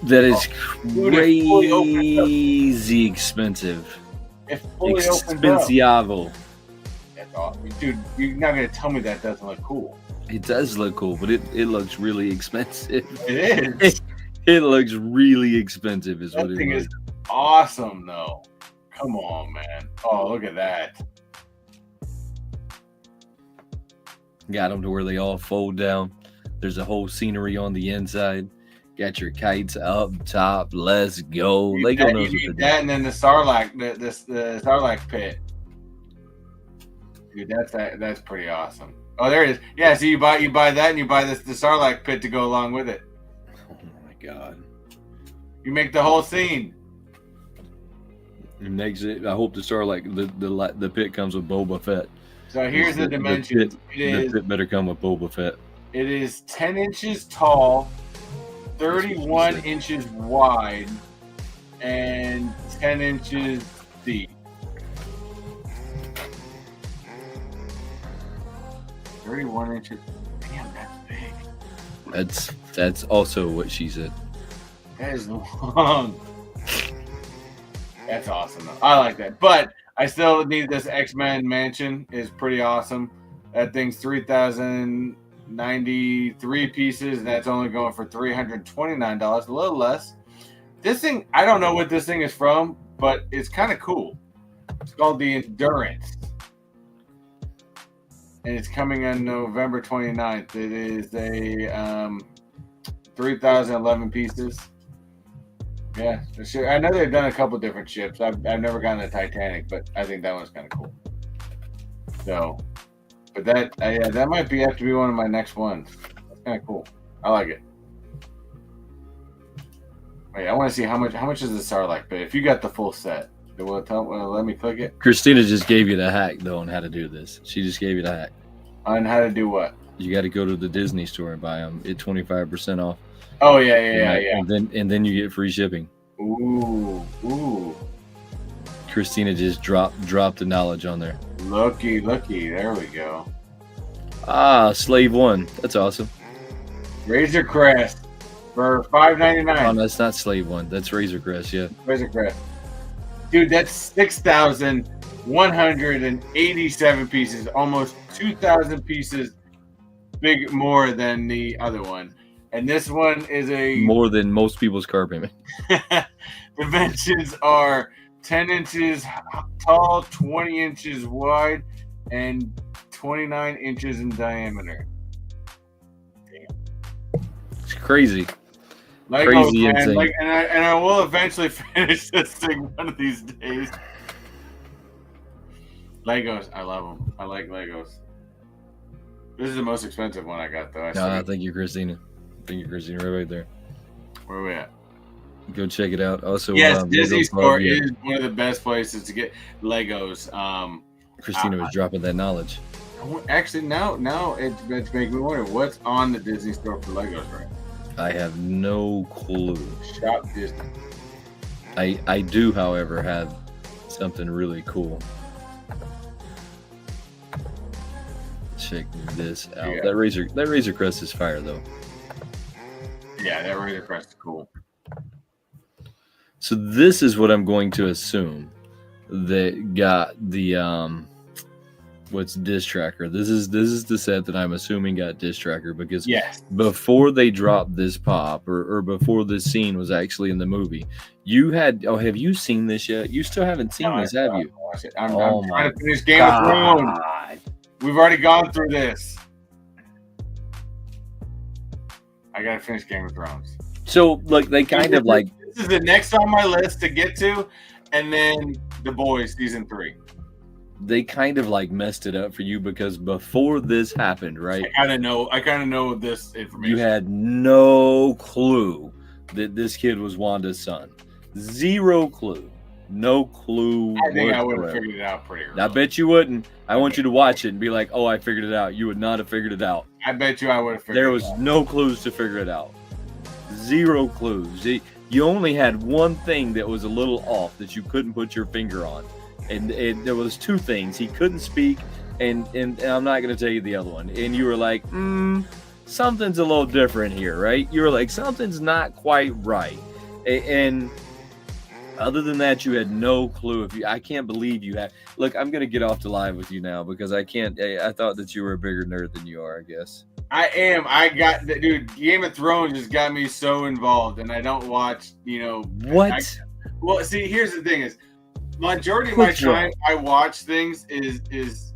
That is crazy expensive. If fully opens up, that's awesome. Dude, you're not gonna tell me that doesn't look cool. It does look cool, but it looks really expensive. It is. It looks really expensive. That thing is awesome, though. Come on, man. Oh, look at that. Got them to where they all fold down. There's a whole scenery on the inside. Got your kites up top. Let's go. Lego that, knows you what need to that, do. and then the Sarlacc, the Sarlacc pit. Dude, that's pretty awesome. Oh, there it is. Yeah, so you buy that, and you buy the Sarlacc pit to go along with it. Oh my god! You make the whole scene. And next, I hope the Sarlacc the pit comes with Boba Fett. So here's the dimensions. The pit better come with Boba Fett. It is 10 inches tall, 31 inches wide, and 10 inches deep. 31 inches. Damn, that's big. That's also what she said. That is long. That's awesome, though. I like that. But I still need this X-Men mansion. Is pretty awesome. That thing's 3,093 pieces, and that's only going for $329, a little less. This thing, I don't know what this thing is from, but it's kind of cool. It's called the Endurance. And it's coming on November 29th. It is a 3,011 pieces. Yeah, sure. I know they've done a couple different ships. I've never gotten a Titanic, but I think that one's kind of cool. So, but that that might have to be one of my next ones. That's kind of cool. I like it. Wait, I want to see how much is the Sarlacc pit. If you got the full set, will let me click it. Christina just gave you the hack though on how to do this. She just gave you the hack on how to do what. You got to go to the Disney store and buy them. It's 25% off. Oh yeah. And then you get free shipping. Ooh. Christina just dropped the knowledge on there. Looky. There we go. Slave 1. That's awesome. Razor Crest for $5.99. Oh, that's not Slave 1. That's Razor Crest. Yeah. Razor Crest. Dude, that's 6,187 pieces. Almost 2,000 pieces big more than the other one. And this one is more than most people's car payment. Dimensions are 10 inches tall, 20 inches wide, and 29 inches in diameter. Damn. It's crazy. Crazy, man. And I will eventually finish this thing one of these days. Legos, I love them. I like Legos. This is the most expensive one I got, though. Thank you, Christina. Right there. Where are we at? Go check it out. Also, yes, Disney Store is one of the best places to get Legos. Christina was dropping that knowledge. Actually, now it's making me wonder what's on the Disney Store for Legos, right? I have no clue. Shop Disney. I do, however, have something really cool. Check this out. Yeah. That Razor Crest is fire, though. Yeah, that Razor Crest is cool. So this is what I'm going to assume that got the what's Disc Tracker. This is the set that I'm assuming got Disc Tracker because before they dropped this pop or before this scene was actually in the movie, you had have you seen this yet? You still haven't seen this, have you? I'm trying to finish Game of Thrones. We've already gone through this. I gotta finish Game of Thrones. So like they kind of like this is the next on my list to get to, and then The Boys season 3. They kind of like messed it up for you because before this happened, right? I kind of know this information. You had no clue that this kid was Wanda's son. Zero clue. No clue. I think I would have figured it out pretty early. I bet you wouldn't. I want you to watch it and be like, "Oh, I figured it out." You would not have figured it out. I bet you I would have figured it out. There was no clues to figure it out. Zero clues. You only had one thing that was a little off that you couldn't put your finger on. And there was two things. He couldn't speak, and I'm not going to tell you the other one. And you were like, something's a little different here, right? You were like, something's not quite right. And other than that, you had no clue. I can't believe you had. Look, I'm going to get off the live with you now because I can't. I thought that you were a bigger nerd than you are, I guess. I am. Dude, Game of Thrones just got me so involved, and I don't watch, What? Well, see, here's the thing is, majority of my time I watch things is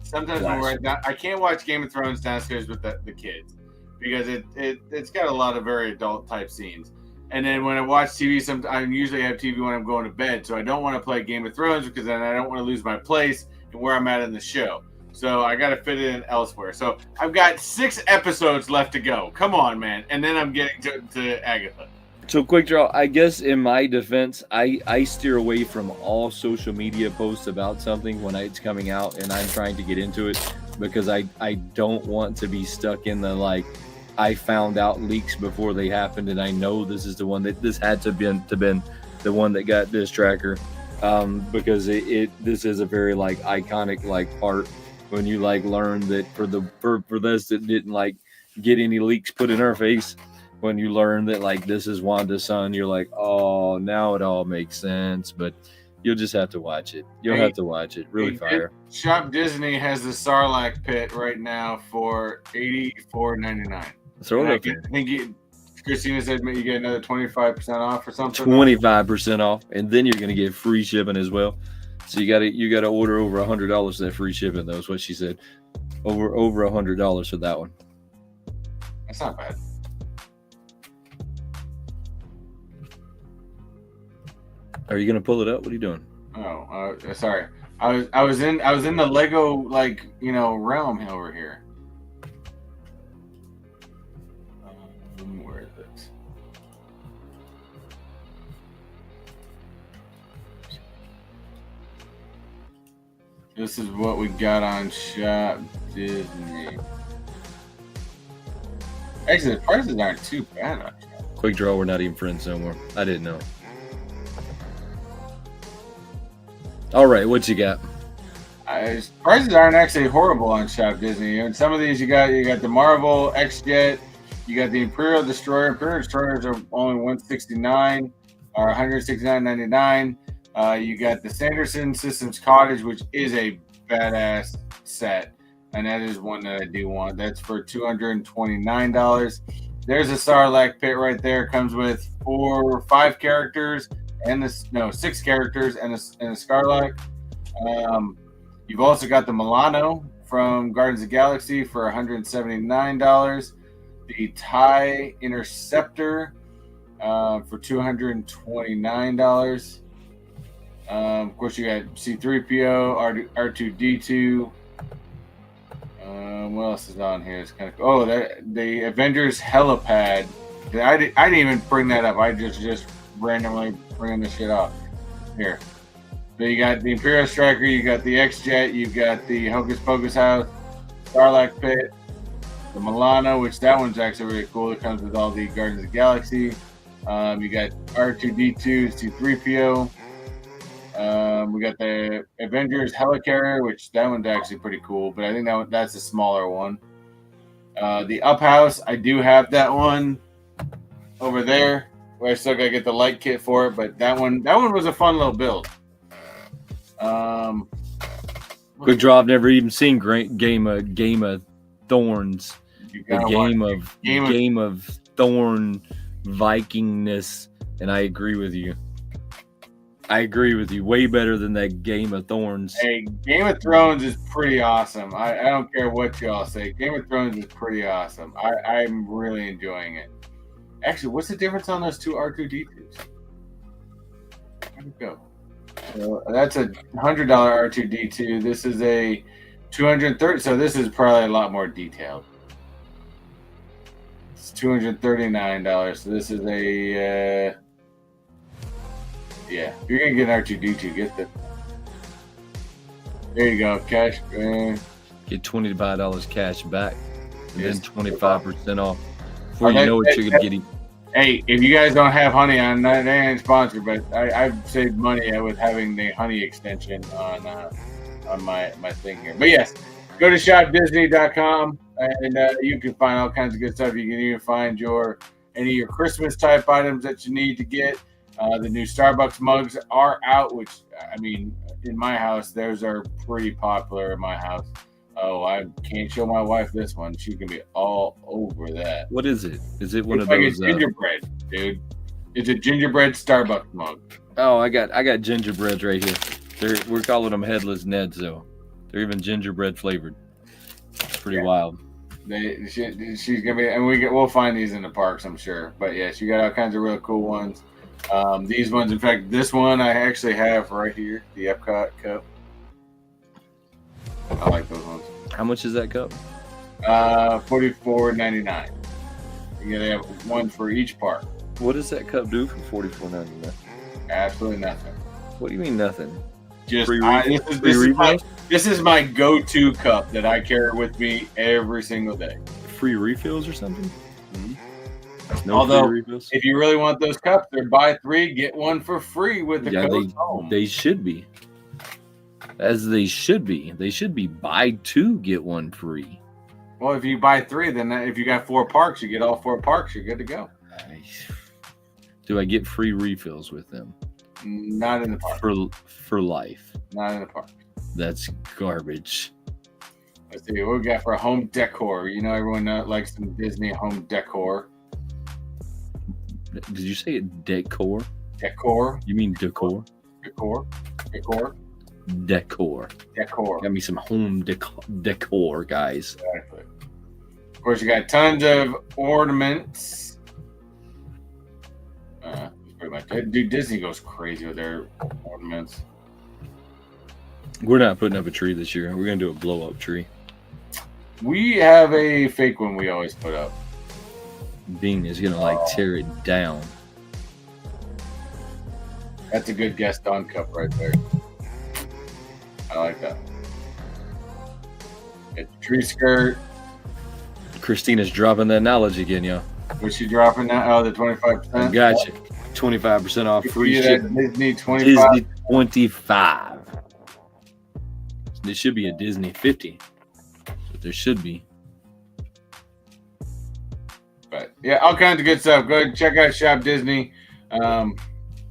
sometimes when I can't watch Game of Thrones downstairs with the kids because it's got a lot of very adult type scenes. And then when I watch TV, I usually have TV when I'm going to bed. So I don't want to play Game of Thrones because then I don't want to lose my place and where I'm at in the show. So I got to fit it in elsewhere. So I've got 6 episodes left to go. Come on, man. And then I'm getting to Agatha. So quick draw, I guess in my defense, I steer away from all social media posts about something when it's coming out and I'm trying to get into it, because I don't want to be stuck in the like, I found out leaks before they happened and I know this is the one that this had to been the one that got this tracker, because this is a very like iconic like part when you like learn that for this that didn't like get any leaks put in her face. When you learn that like this is Wanda's son, you're like, oh, now it all makes sense. But you'll just have to watch it. You'll have to watch it. Really fire. Shop Disney has the Sarlacc pit right now for $84.99. Throw it up there. I think Christina said you get another 25% off or something. 25% off, and then you're gonna get free shipping as well. So you gotta order over $100 for that free shipping. That was what she said. Over $100 for that one. That's not bad. Are you gonna pull it up? What are you doing? Oh, sorry. I was in the Lego like realm over here. Where is it? This is what we got on Shop Disney. Actually, the prices aren't too bad on Shop. Quick draw. We're not even friends no more. I didn't know. All right, what you got? Prices aren't actually horrible on Shop Disney. And some of these you got the Marvel X-Jet, you got the Imperial Destroyer. Imperial Destroyers are only $169 or $169.99. You got the Sanderson Systems Cottage, which is a badass set, and that is one that I do want. That's for $229. There's a Sarlacc pit right there. Comes with 5 characters. And 6 characters and a Sarlacc. You've also got the Milano from Guardians of the Galaxy for $179. The TIE Interceptor for $229. Of course, you got C-3PO, R2-D2. What else is on here? It's kind of the Avengers helipad. I didn't even bring that up. I just randomly bringing this shit up here. So you got the Imperial Striker, you got the X-Jet, you got the Hocus Pocus House, Sarlacc pit, the Milano, which that one's actually really cool. It comes with all the Guardians of the Galaxy. You got R2-D2, C-3PO. We got the Avengers Helicarrier, which that one's actually pretty cool, but I think that's a smaller one. The Up House, I do have that one over there. I still gotta get the light kit for it, but that one was a fun little build. Quick draw. I've never even seen Game of Thorns. The game of Thorn Vikingness, and I agree with you. Way better than that Game of Thorns. Hey, Game of Thrones is pretty awesome. I don't care what y'all say. Game of Thrones is pretty awesome. I'm really enjoying it. Actually, what's the difference on those 2 R2-D2s? Where'd it go? So that's a $100 R2-D2. This is a $230. So this is probably a lot more detailed. It's $239. So this is a yeah. If you're gonna get an R2-D2, get the. There you go, cash. Get $25 cash back, and then 25% off. Before you know it, you're gonna get it. Hey, if you guys don't have honey on, they ain't sponsored, but I've saved money with having the honey extension on my thing here. But yes, go to shopdisney.com and you can find all kinds of good stuff. You can even find any of your Christmas type items that you need to get. The new Starbucks mugs are out, which I mean, in my house, those are pretty popular in my house. Oh, I can't show my wife this one. She can be all over that. What is it? Is it one of like those? It's gingerbread, dude. It's a gingerbread Starbucks mug. Oh, I got gingerbreads right here. We're calling them headless Neds, though. They're even gingerbread flavored. It's pretty wild. She's gonna be, and we'll find these in the parks, I'm sure. But yeah, she got all kinds of real cool ones. These ones, in fact, this one I actually have right here, the Epcot cup. I like those ones. How much is that cup? $44.99. You gotta have one for each park. What does that cup do for $44.99? Absolutely nothing. What do you mean nothing? Just Free this is my go-to cup that I carry with me every single day. Free refills or something? Mm-hmm. Although, if you really want those cups, they're buy 3 get 1 for free with the code home. They should be. As they should be. They should be buy 2 get 1 free. Well, if you buy 3, then if you got 4 parks, you get all 4 parks. You're good to go. Do I get free refills with them? Not in the park. For life. Not in the park. That's garbage. Let's see what we got for home decor. You know, everyone likes some Disney home decor. Did you say decor? Decor. You mean decor? Decor. Got me some home decor, guys. Exactly. Of course, you got tons of ornaments. Pretty much. Dude, Disney goes crazy with their ornaments. We're not putting up a tree this year. We're gonna do a blow up tree. We have a fake one we always put up. Bean is gonna tear it down. That's a good guest on cup right there. I like that. Get the tree skirt. Christina's dropping that knowledge again, yo. Was she dropping that? Oh, the 25%. Gotcha. 25% off free shipping. Disney 25. Disney 25. There should be a Disney 50. But there should be. But yeah, all kinds of good stuff. Go ahead and check out Shop Disney. I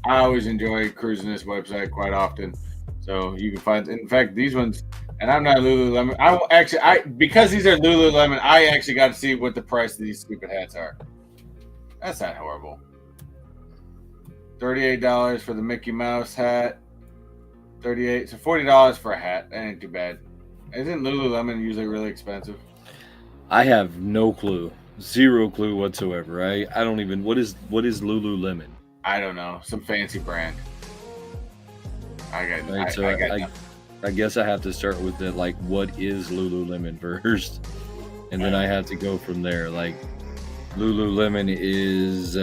always enjoy cruising this website quite often. So you can find, in fact, these ones, and I'm not Lululemon. Because these are Lululemon, I actually got to see what the price of these stupid hats are. That's not horrible. $38 for the Mickey Mouse hat. $38, so $40 for a hat. That ain't too bad. Isn't Lululemon usually really expensive? I have no clue. Zero clue whatsoever. I don't even. What is Lululemon? I don't know. Some fancy brand. I guess I have to start with the what is Lululemon first, and then I have to go from there. Like Lululemon is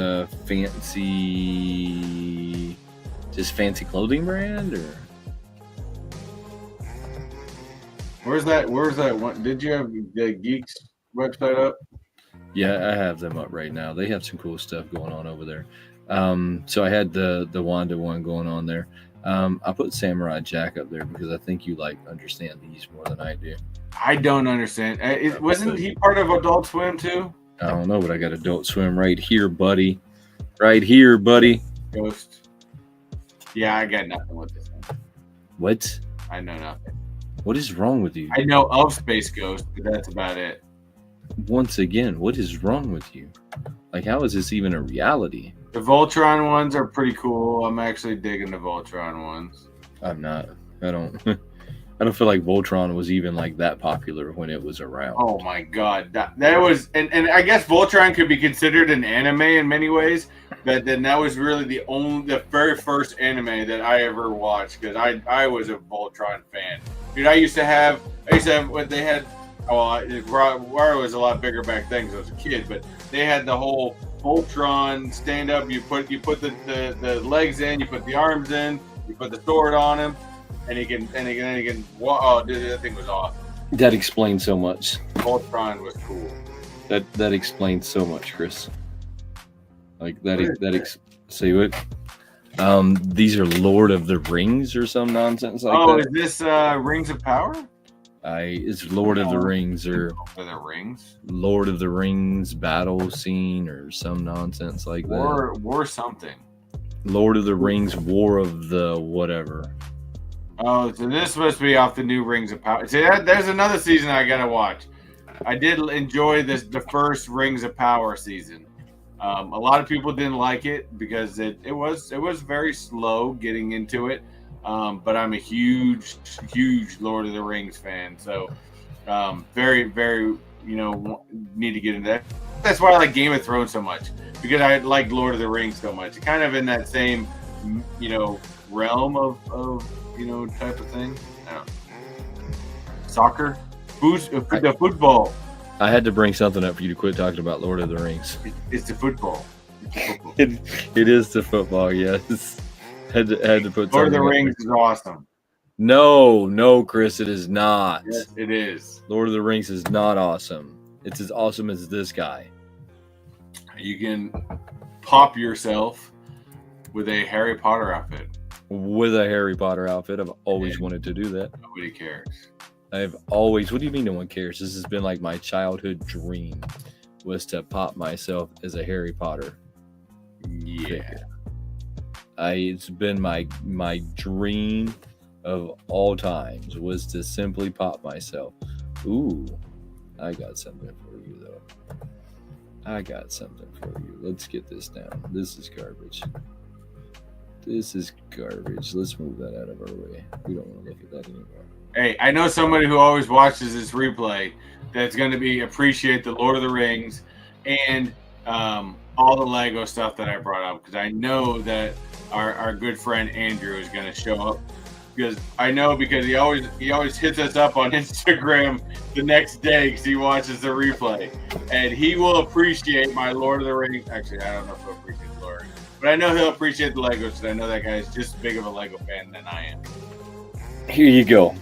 just fancy clothing brand, or where's that one? Did you have the Geeks website up? Yeah, I have them up right now. They have some cool stuff going on over there. So I had the Wanda one going on there. I put Samurai Jack up there because I think you understand these more than I do. I don't understand. Wasn't he part of Adult Swim too? I don't know, but I got Adult Swim right here, buddy. Right here, buddy. Ghost. Yeah, I got nothing with this one. What? I know nothing. What is wrong with you? I know of Space Ghost, but that's about it. Once again, what is wrong with you? How is this even a reality? The Voltron ones are pretty cool. I'm actually digging the Voltron ones. I'm not. I don't feel like Voltron was even that popular when it was around. Oh my god, that was, and I guess Voltron could be considered an anime in many ways, but then that was really the very first anime that I ever watched because I was a Voltron fan. Dude, I used to have what they had. Well, Wario was a lot bigger back then because I was a kid, but they had the whole Voltron stand up. You put the legs in, you put the arms in, you put the sword on him, and he can. Oh, dude, that thing was awesome. That explains so much. Voltron was cool. That explains so much, Chris. Say what? These are Lord of the Rings or some nonsense like that. Oh, is this Rings of Power? It's Lord of the Rings or Lord of the Rings battle scene or some nonsense like that. War something. Lord of the Rings, War of the whatever. Oh, so this must be off the new Rings of Power. See, there's another season I gotta watch. I did enjoy the first Rings of Power season. A lot of people didn't like it because it was very slow getting into it. But I'm a huge Lord of the Rings fan, so very, very need to get into that. That's why I like Game of Thrones so much, because I like Lord of the Rings so much. Kind of in that same, realm of type of thing. I don't know. Soccer, the football. I had to bring something up for you to quit talking about Lord of the Rings. It's the football. It is the football, yes. Had to put Lord of the Rings is awesome. No, Chris, it is not. Yes, it is. Lord of the Rings is not awesome. It's as awesome as this guy. You can pop yourself with a Harry Potter outfit. With a Harry Potter outfit. I've always wanted to do that. Nobody cares. What do you mean no one cares? This has been like my childhood dream, was to pop myself as a Harry Potter. Yeah. Figure. It's been my dream of all times, was to simply pop myself. Ooh, I got something for you though. Let's get this down. This is garbage. Let's move that out of our way. We don't want to look at that anymore. Hey, I know somebody who always watches this replay that's going to appreciate the Lord of the Rings and all the Lego stuff that I brought up, because I know that our good friend Andrew is going to show up, because he always hits us up on Instagram the next day because he watches the replay, and he will appreciate my Lord of the Rings. Actually, I don't know if he'll appreciate the Lord, but I know he'll appreciate the Legos, because I know that guy is just as big of a Lego fan than I am. Here you go.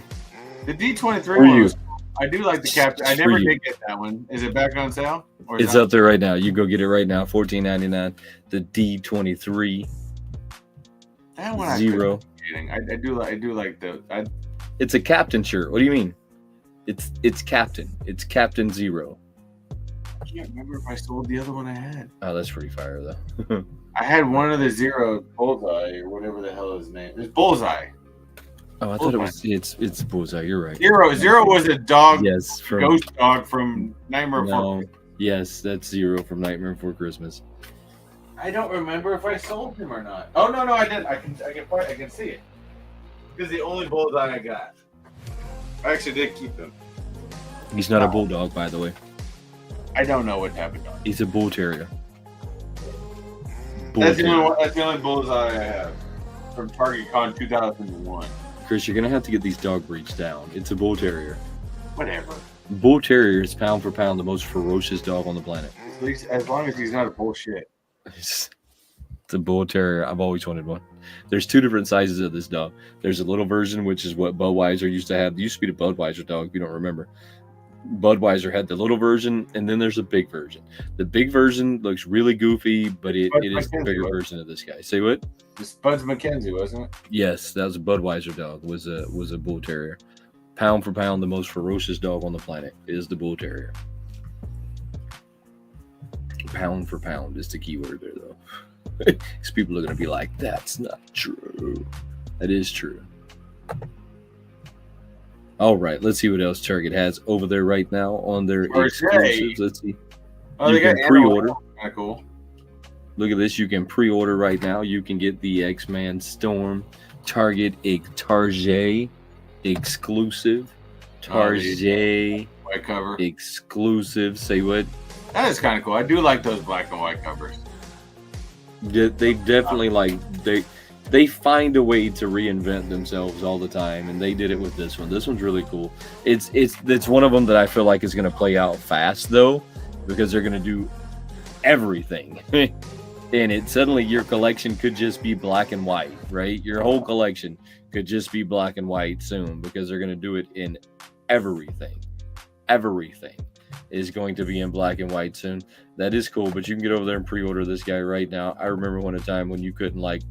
The D23 one, I do like the captain. I never did get that one. Is it back on sale? It's up there right now. You go get it right now. $14.99. The D23. That one Zero. I do like the. It's a captain shirt. What do you mean? It's captain. It's Captain Zero. I can't remember if I sold the other one I had. Oh, that's pretty fire though. I had one of the Zero Bullseye or whatever the hell his name is. Bullseye. Oh, I thought it was. It's Bullseye. You're right. Zero was a dog. Yes, ghost dog from Nightmare Before Christmas. Yes, that's Zero from Nightmare Before Christmas. I don't remember if I sold him or not. Oh no, I did. I can see it. Because the only Bullseye I got. I actually did keep him. He's not a bulldog, by the way. I don't know what type of dog. He's a bull terrier. That's the only Bullseye I have from Target Con 2001. Chris, you're gonna have to get these dog breeds down. It's a bull terrier. Whatever. Bull terrier is pound for pound the most ferocious dog on the planet. At least as long as he's not a bullshit. It's a bull terrier. I've always wanted one. There's two different sizes of this dog. There's a little version, which is what Budweiser used to have. It used to be the Budweiser dog, if you don't remember. Budweiser had the little version, and then there's a big version. The big version looks really goofy, but it is the bigger version of this guy. Say what? This Buds McKenzie, wasn't it? Yes, that was a Budweiser dog. Was a bull terrier. Pound for pound, the most ferocious dog on the planet is the bull terrier. Pound for pound is the key word there, though. Because people are going to be like, that's not true. That is true. All right, let's see what else Target has over there right now on their exclusives. Let's see. Oh, they got pre-order. Kind of cool. Look at this. You can pre-order right now. You can get the X-Man Storm Target exclusive. Target white cover exclusive. Say what? That is kind of cool. I do like those black and white covers. They definitely they find a way to reinvent themselves all the time, and they did it with this one. This one's really cool. It's one of them that I feel like is going to play out fast though, because they're going to do everything. And suddenly your collection could just be black and white, right? Your whole collection could just be black and white soon, because they're going to do it in everything. Everything is going to be in black and white soon. That is cool, but you can get over there and pre-order this guy right now. I remember a time when you couldn't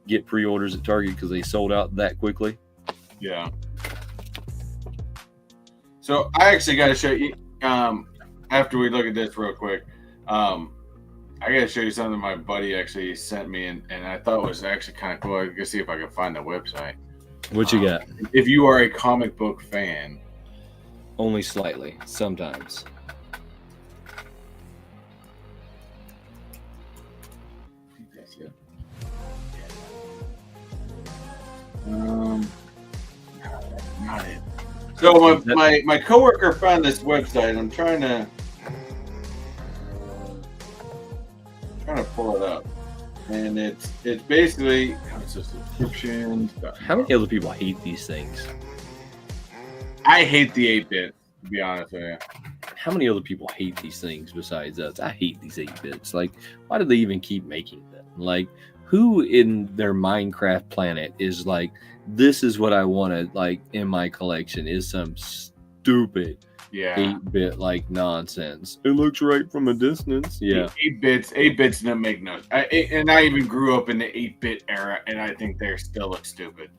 get pre-orders at Target because they sold out that quickly. Yeah. So I actually got to show you, after we look at this real quick, I got to show you something my buddy actually sent me, and I thought was actually kind of cool. I can see if I can find the website. What you got? If you are a comic book fan. Only slightly, sometimes. Not it. So my coworker found this website. I'm trying to pull it up, and it's basically it's a subscription. How many other people hate these things? I hate the 8-bit, to be honest with you. How many other people hate these things besides us? I hate these 8-bits. Like, why do they even keep making them? Like, who in their Minecraft planet is like, this is what I wanted, like, in my collection is some stupid 8-bit like nonsense. It looks right from a distance. Yeah. 8-bits don't make no. And I even grew up in the 8-bit era, and I think they still look stupid.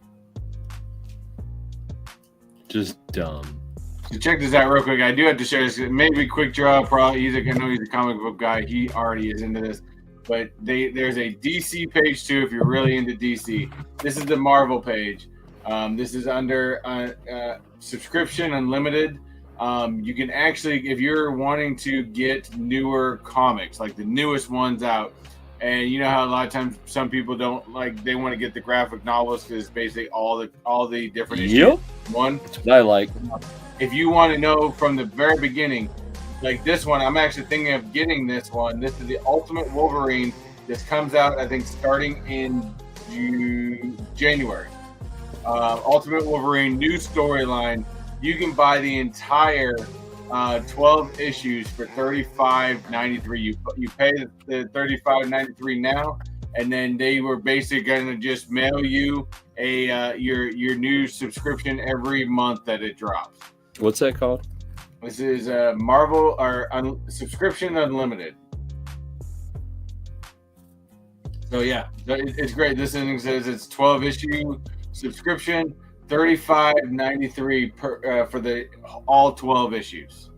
Just dumb. So check this out real quick. I do have to share this. Maybe quick draw. Probably I know he's a comic book guy. He already is into this. But there's a DC page too if you're really into DC. This is the Marvel page. This is under subscription unlimited. You can actually, if you're wanting to get newer comics, like the newest ones out, and you know how a lot of times some people don't like, they want to get the graphic novels because it's basically all the different issues. One. That's what I like. If you want to know from the very beginning, like this one, I'm actually thinking of getting this one. This is the Ultimate Wolverine. This comes out, I think, starting in January. Ultimate Wolverine, new storyline. You can buy the entire 12 issues for $35.93. You pay the $35.93 now, and then they were basically going to just mail you your new subscription every month that it drops. What's that called? This is Marvel or subscription unlimited. So yeah, it's great. This thing says it's 12 issue subscription, $35.93 for the all 12 issues.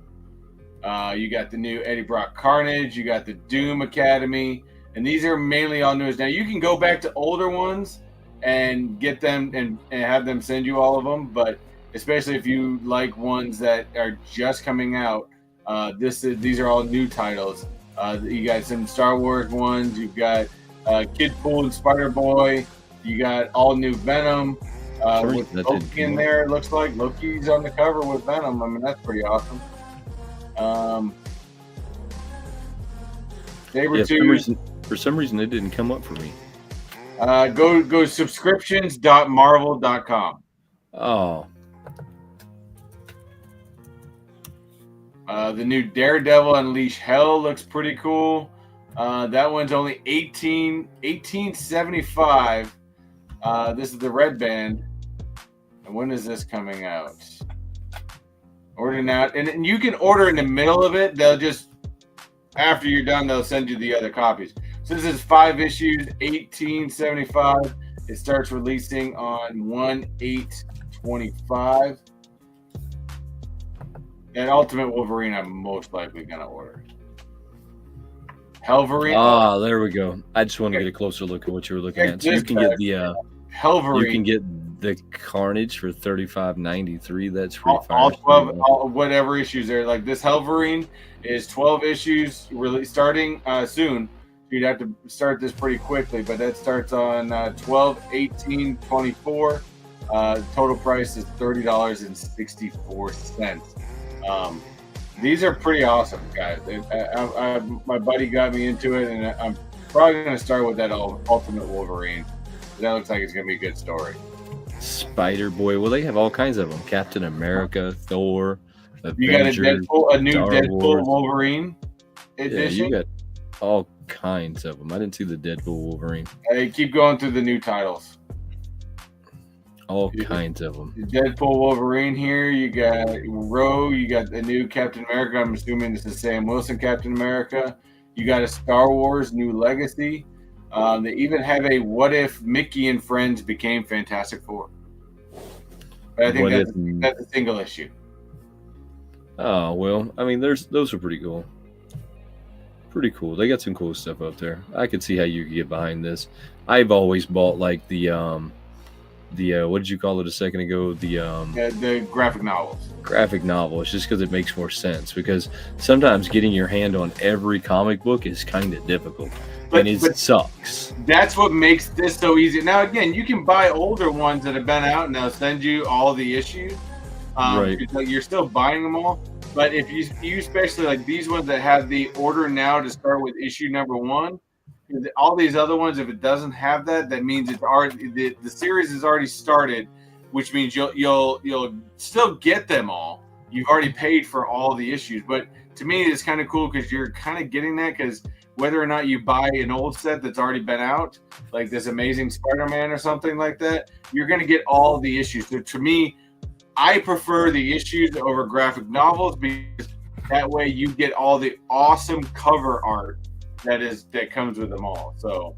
You got the new Eddie Brock Carnage. You got the Doom Academy, and these are mainly all news. Now you can go back to older ones and get them and have them send you all of them, but especially if you like ones that are just coming out, these are all new titles. You got some Star Wars ones. You've got Kid Pool and Spider Boy. You got all new Venom. With Loki in there, it looks like Loki's on the cover with Venom. I mean, that's pretty awesome. For some reason, it didn't come up for me. Go subscriptions.marvel.com. Oh. The new Daredevil Unleash Hell looks pretty cool. That one's only $18.75. This is the red band. And when is this coming out? Ordering out, and you can order in the middle of it. They'll just, after you're done, they'll send you the other copies. So this is 5 issues, $18.75. It starts releasing on 1/8/25. And Ultimate Wolverine, I'm most likely gonna order. Helverine. Ah, there we go. I just want to get a closer look at what you were looking at. So you can get the Helverine. You can get the Carnage for $35.93. That's pretty fire. All 12, whatever issues there. Like this Helverine is 12 issues, really starting soon. You'd have to start this pretty quickly, but that starts on 12/18/24. Total price is $30.64. These are pretty awesome, guys. My buddy got me into it, and I'm probably going to start with that Ultimate Wolverine. That looks like it's going to be a good story. Spider Boy. Well, they have all kinds of them. Captain America, Thor, Avengers, you got a new Deadpool Wolverine edition. Yeah, you got all kinds of them. I didn't see the Deadpool Wolverine. Hey, keep going through the new titles. All kinds of them. Deadpool Wolverine here. You got Rogue. You got the new Captain America. I'm assuming this is Sam Wilson Captain America. You got a Star Wars New Legacy. They even have a What If Mickey and Friends Became Fantastic Four. But I think that's a single issue. Oh, well, I mean, those are pretty cool. Pretty cool. They got some cool stuff up there. I could see how you could get behind this. I've always bought like the what did you call it a second ago? The graphic novels. Graphic novels, just because it makes more sense. Because sometimes getting your hand on every comic book is kind of difficult, and it sucks. That's what makes this so easy. Now, again, you can buy older ones that have been out, and they'll send you all the issues. Right. You're still buying them all, but if you especially like these ones that have the order now to start with issue number 1, all these other ones, if it doesn't have that, that means it's already the series is already started, which means you'll still get them all. You've already paid for all the issues, but to me, it's kind of cool because you're kind of getting that because whether or not you buy an old set that's already been out, like this Amazing Spider-Man or something like that, you're going to get all the issues. So to me, I prefer the issues over graphic novels because that way you get all the awesome cover art that comes with them all. So,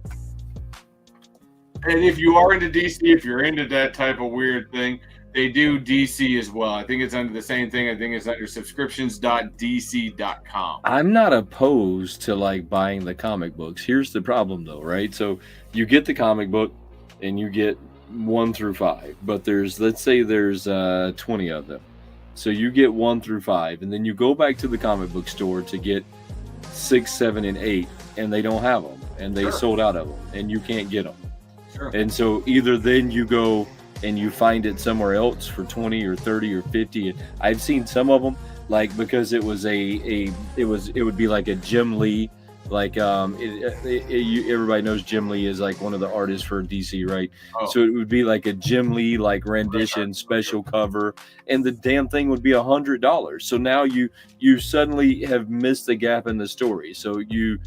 and if you are into DC, if you're into that type of weird thing, they do DC as well. I think it's under the same thing. I think it's under subscriptions.dc.com. I'm not opposed to like buying the comic books. Here's the problem though, right? So you get the comic book and you get 1 through 5, but let's say there's 20 of them. So you get 1 through 5, and then you go back to the comic book store to get 6, 7, and 8, and they don't have them, and they sold out of them, and you can't get them. Sure. And so either then you go and you find it somewhere else for 20 or 30 or 50. I've seen some of them like because it was it would be like a Jim Lee, like everybody knows Jim Lee is like one of the artists for DC, right? Oh. So it would be like a Jim Lee like rendition special cover, and the damn thing would be $100. So now you suddenly have missed the gap in the story. So you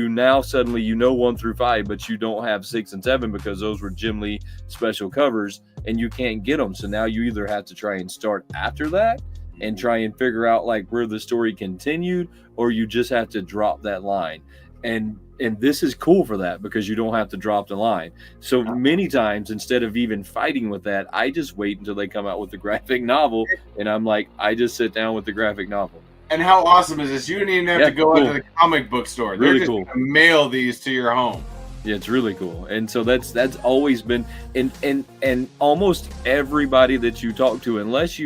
now suddenly 1 through 5, but you don't have 6 and 7 because those were Jim Lee special covers, and you can't get them. So now you either have to try and start after that and try and figure out like where the story continued, or you just have to drop that line. And this is cool for that because you don't have to drop the line. So many times, instead of even fighting with that, I just wait until they come out with the graphic novel, and I'm like, I just sit down with the graphic novel. And how awesome is this? You don't even have to go out to the comic book store. They're just cool. Gonna mail these to your home. Yeah, it's really cool. And so that's always been and almost everybody that you talk to, unless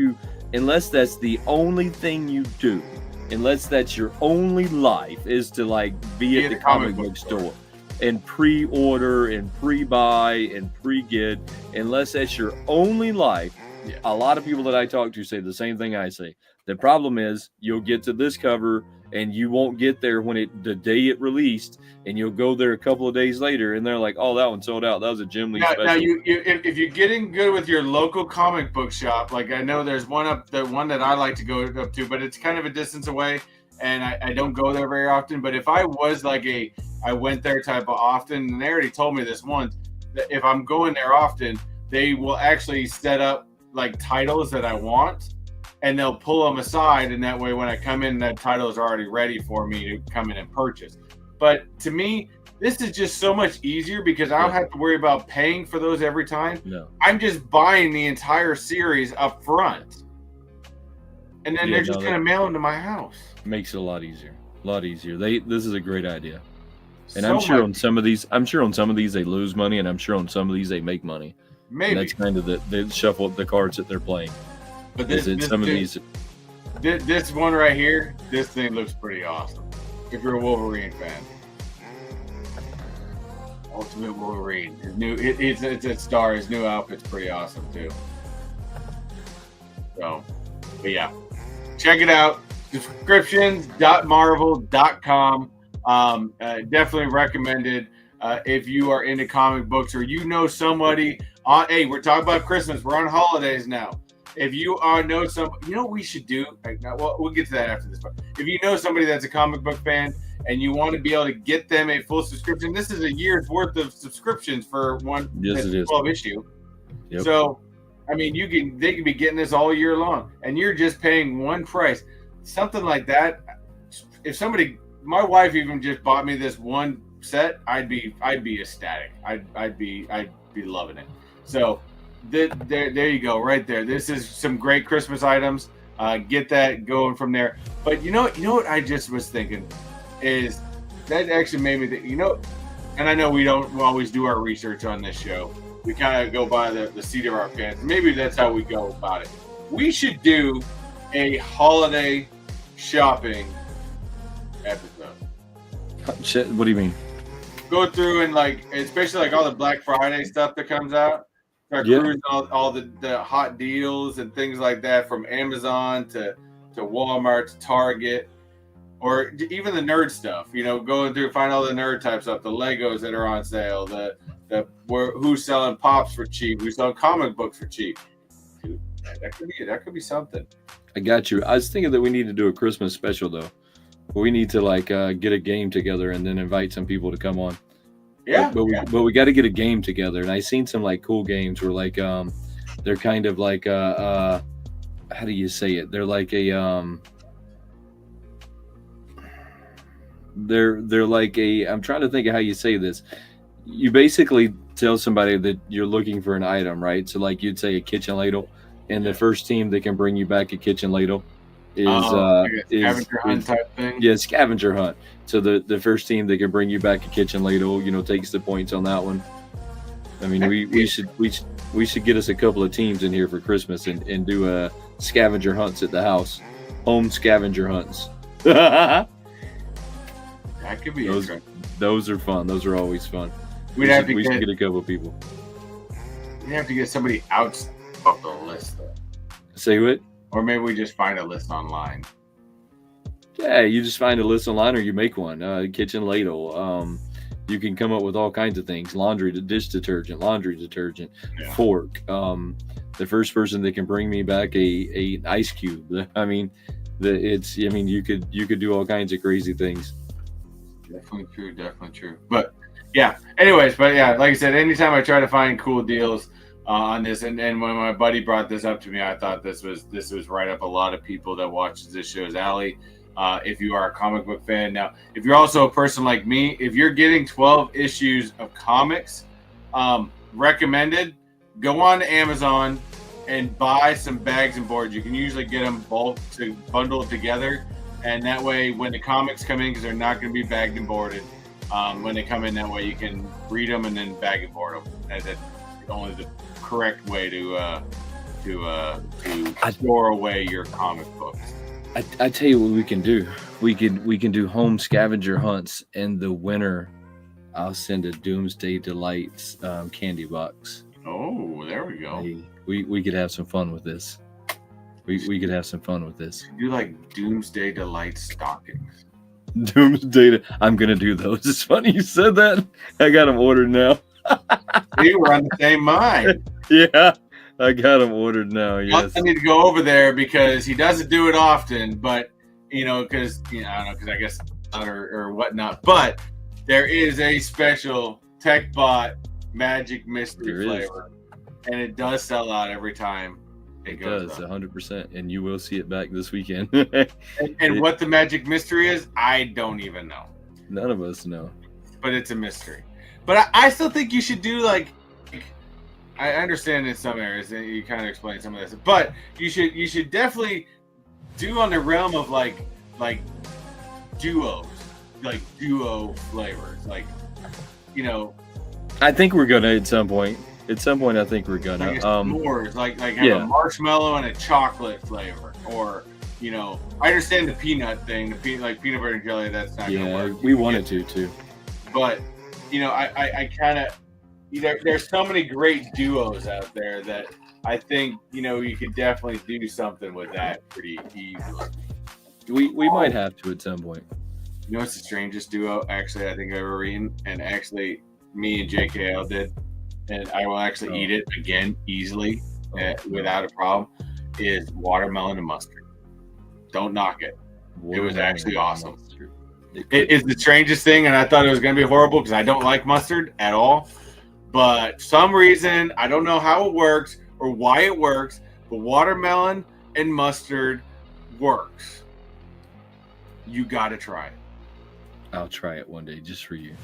that's the only thing you do, unless that's your only life is to like be at the comic book store and pre-order and pre-buy and pre-get, unless that's your only life. Yeah. A lot of people that I talk to say the same thing I say. The problem is you'll get to this cover and you won't get there when the day it released, and you'll go there a couple of days later and they're like, oh, that one sold out. That was a Jim Lee special. Now if you're getting good with your local comic book shop, like I know there's one the one that I like to go up to, but it's kind of a distance away and I don't go there very often. But if I was like I went there type of often, and they already told me this once, that if I'm going there often, they will actually set up like titles that I want, and they'll pull them aside, and that way when I come in, that title is already ready for me to come in and purchase. But to me, this is just so much easier because I don't have to worry about paying for those every time. No. I'm just buying the entire series up front, and then they're just going to mail them to my house. Makes it a lot easier. This is a great idea. And I'm sure on some of these they lose money, and I'm sure on some of these they make money. Maybe. And that's kind of they shuffle the cards that they're playing. But this one right here, this thing looks pretty awesome. If you're a Wolverine fan, Ultimate Wolverine, it's a star. His new outfit's pretty awesome too. So, but yeah, check it out. Subscriptions.marvel.com. Definitely recommended if you are into comic books or you know somebody. Hey, we're talking about Christmas. We're on holidays now. If you know what we should do? We'll get to that after this part. If you know somebody that's a comic book fan and you want to be able to get them a full subscription, this is a year's worth of subscriptions for one 12 issue. Yep. So, I mean, they can be getting this all year long, and you're just paying one price. Something like that. If my wife even just bought me this one set, I'd be ecstatic. I'd be loving it. So. There you go, right there. This is some great Christmas items. Get that going from there. But you know what I just was thinking is that actually made me think. And I know we don't always do our research on this show. We kind of go by the seat of our pants. Maybe that's how we go about it. We should do a holiday shopping episode. What do you mean? Go through and especially all the Black Friday stuff that comes out. start cruising all the hot deals and things like that, from Amazon to Walmart to Target, or even the nerd stuff. Going through, find all the nerd type stuff, the Legos that are on sale, who's selling pops for cheap, who's selling comic books for cheap. Dude, that could be something. I got you. I was thinking that we need to do a Christmas special though. We need to get a game together and then invite some people to come on. Yeah, but we got to get a game together. And I seen some cool games where they're kind of how do you say it? They're like a they're like a, I'm trying to think of how you say this. You basically tell somebody that you're looking for an item, right? So you'd say a kitchen ladle, and the first team that can bring you back a kitchen ladle is scavenger hunt type thing. Yeah, scavenger hunt. So the first team that can bring you back a kitchen ladle, takes the points on that one. I mean, we should get us a couple of teams in here for Christmas and do scavenger hunts at the house, home scavenger hunts. That could be interesting. Those are fun. Those are always fun. We should get a couple of people. We have to get somebody out of the list, though. Say what? Or maybe we just find a list online. Yeah, you just find a list online, or you make one. Kitchen ladle. You can come up with all kinds of things: dish detergent, laundry detergent, fork. The first person that can bring me back a ice cube. I mean, you could do all kinds of crazy things. Definitely true. But yeah, anyways, like I said, anytime I try to find cool deals on this, and when my buddy brought this up to me, I thought this was right up a lot of people that watches this show's alley. If you are a comic book fan. Now, if you're also a person like me, if you're getting 12 issues of comics, recommended, go on Amazon and buy some bags and boards. You can usually get them both to bundle together. And that way, when the comics come in, because they're not going to be bagged and boarded, when they come in, that way you can read them and then bag and board them. And that's only the correct way to store away your comic books. I tell you what we can do. We can do home scavenger hunts, and the winner, I'll send a Doomsday Delights candy box. Oh, there we go. We could have some fun with this. We could have some fun with this. You like Doomsday Delight stockings? Doomsday. I'm gonna do those. It's funny you said that. I got them ordered now. See, we're on the same mind. Yeah, I got them ordered now. Yes. I need to go over there because he doesn't do it often, but I don't know, because I guess or whatnot. But there is a special Techbot Magic Mystery flavor, and it does sell out every time. It does, 100%, and you will see it back this weekend. and what the Magic Mystery is, I don't even know. None of us know. But it's a mystery. But I still think you should do I understand in some areas, and you kind of explain some of this, but you should definitely do on the realm of like duos, like duo flavors, I think we're gonna at some point. At some point, I think we're gonna s'mores, like have a marshmallow and a chocolate flavor, or I understand the peanut thing, like peanut butter and jelly. That's not gonna work. We wanted to too, but I kind of there's so many great duos out there that I think you could definitely do something with that pretty easily. We might have to at some point. It's the strangest duo actually I think I've ever eaten, and actually me and JKL did. And I will actually eat it again easily without a problem, is watermelon and mustard. Don't knock it. It was actually awesome. It is the strangest thing, and I thought it was going to be horrible because I don't like mustard at all. But for some reason, I don't know how it works or why it works, but watermelon and mustard works. You got to try it. I'll try it one day just for you,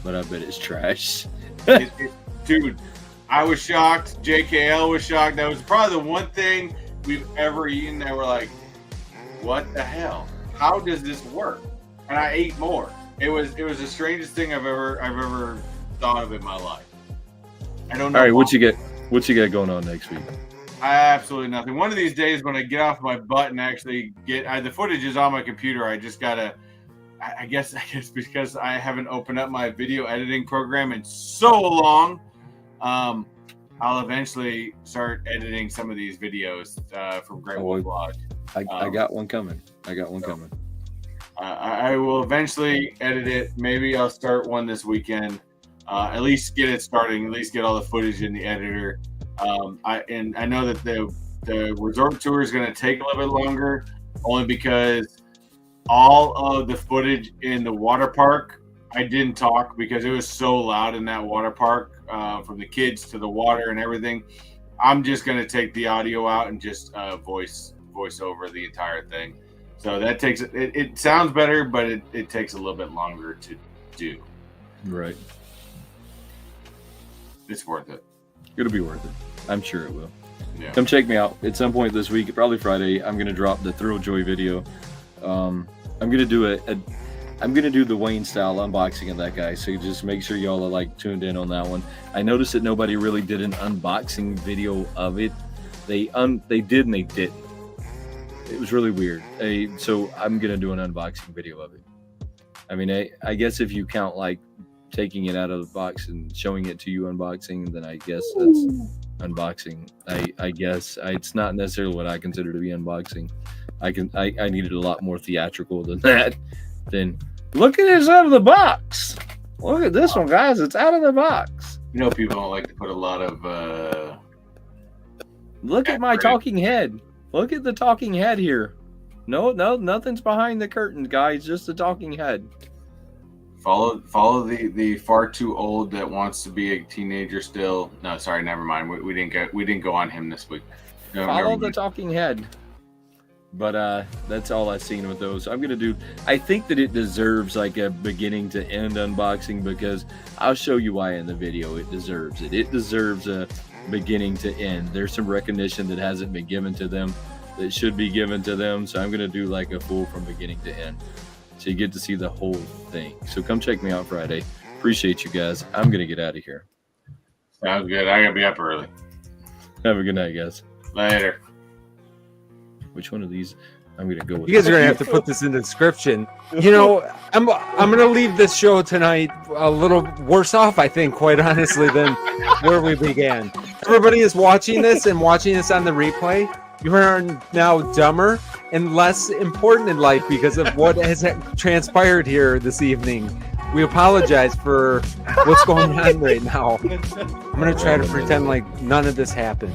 but I bet it's trash. Dude, I was shocked. JKL was shocked. That was probably the one thing we've ever eaten that we're like, what the hell? How does this work? And I ate more. It was the strangest thing I've ever thought of in my life. I don't know. All right, what you got going on next week? Absolutely nothing. One of these days when I get off my butt and actually the footage is on my computer, I just gotta. I guess because I haven't opened up my video editing program in so long. I'll eventually start editing some of these videos from Great Wolf Lodge. I got one coming. I will eventually edit it. Maybe I'll start one this weekend. At least get it starting. At least get all the footage in the editor. I know that the resort tour is going to take a little bit longer, only because all of the footage in the water park, I didn't talk because it was so loud in that water park, from the kids to the water and everything. I'm just going to take the audio out and just voice over the entire thing. So that takes it sounds better, but it takes a little bit longer to do. Right. It's worth it. It'll be worth it. I'm sure it will. Yeah. Come check me out at some point this week, probably Friday. I'm gonna drop the Thrill Joy video. I'm gonna do I'm gonna do the Wayne style unboxing of that guy. So just make sure y'all are like tuned in on that one. I noticed that nobody really did an unboxing video of it. They did and they didn't. It was really weird. So I'm gonna do an unboxing video of it. I mean, I guess if you count like taking it out of the box and showing it to you unboxing, then I guess that's unboxing. I guess it's not necessarily what I consider to be unboxing. I needed a lot more theatrical than that. Then look at this out of the box. Look at this one, guys. It's out of the box. You know, people don't like to put a lot of. Look at my talking head. Look at the talking head here. No, nothing's behind the curtain, guys. Just the talking head. Follow the far too old that wants to be a teenager still. No, sorry, never mind. We didn't go on him this week. No, follow the talking head. But that's all I've seen with those. I'm gonna do. I think that it deserves like a beginning to end unboxing, because I'll show you why in the video. It deserves it. It deserves a beginning to end. There's some recognition that hasn't been given to them that should be given to them. So I'm gonna do like a full from beginning to end, so you get to see the whole thing. So come check me out Friday. Appreciate you guys. I'm gonna get out of here. Sounds good. I gotta be up early. Have a good night, guys. Later. Which one of these? I'm gonna go with. You guys are gonna have to put this in the description. You know, I'm gonna leave this show tonight a little worse off, I think, quite honestly, than where we began. Everybody is watching this and watching this on the replay. You are now dumber and less important in life because of what has transpired here this evening. We apologize for what's going on right now. I'm gonna try to pretend like none of this happened.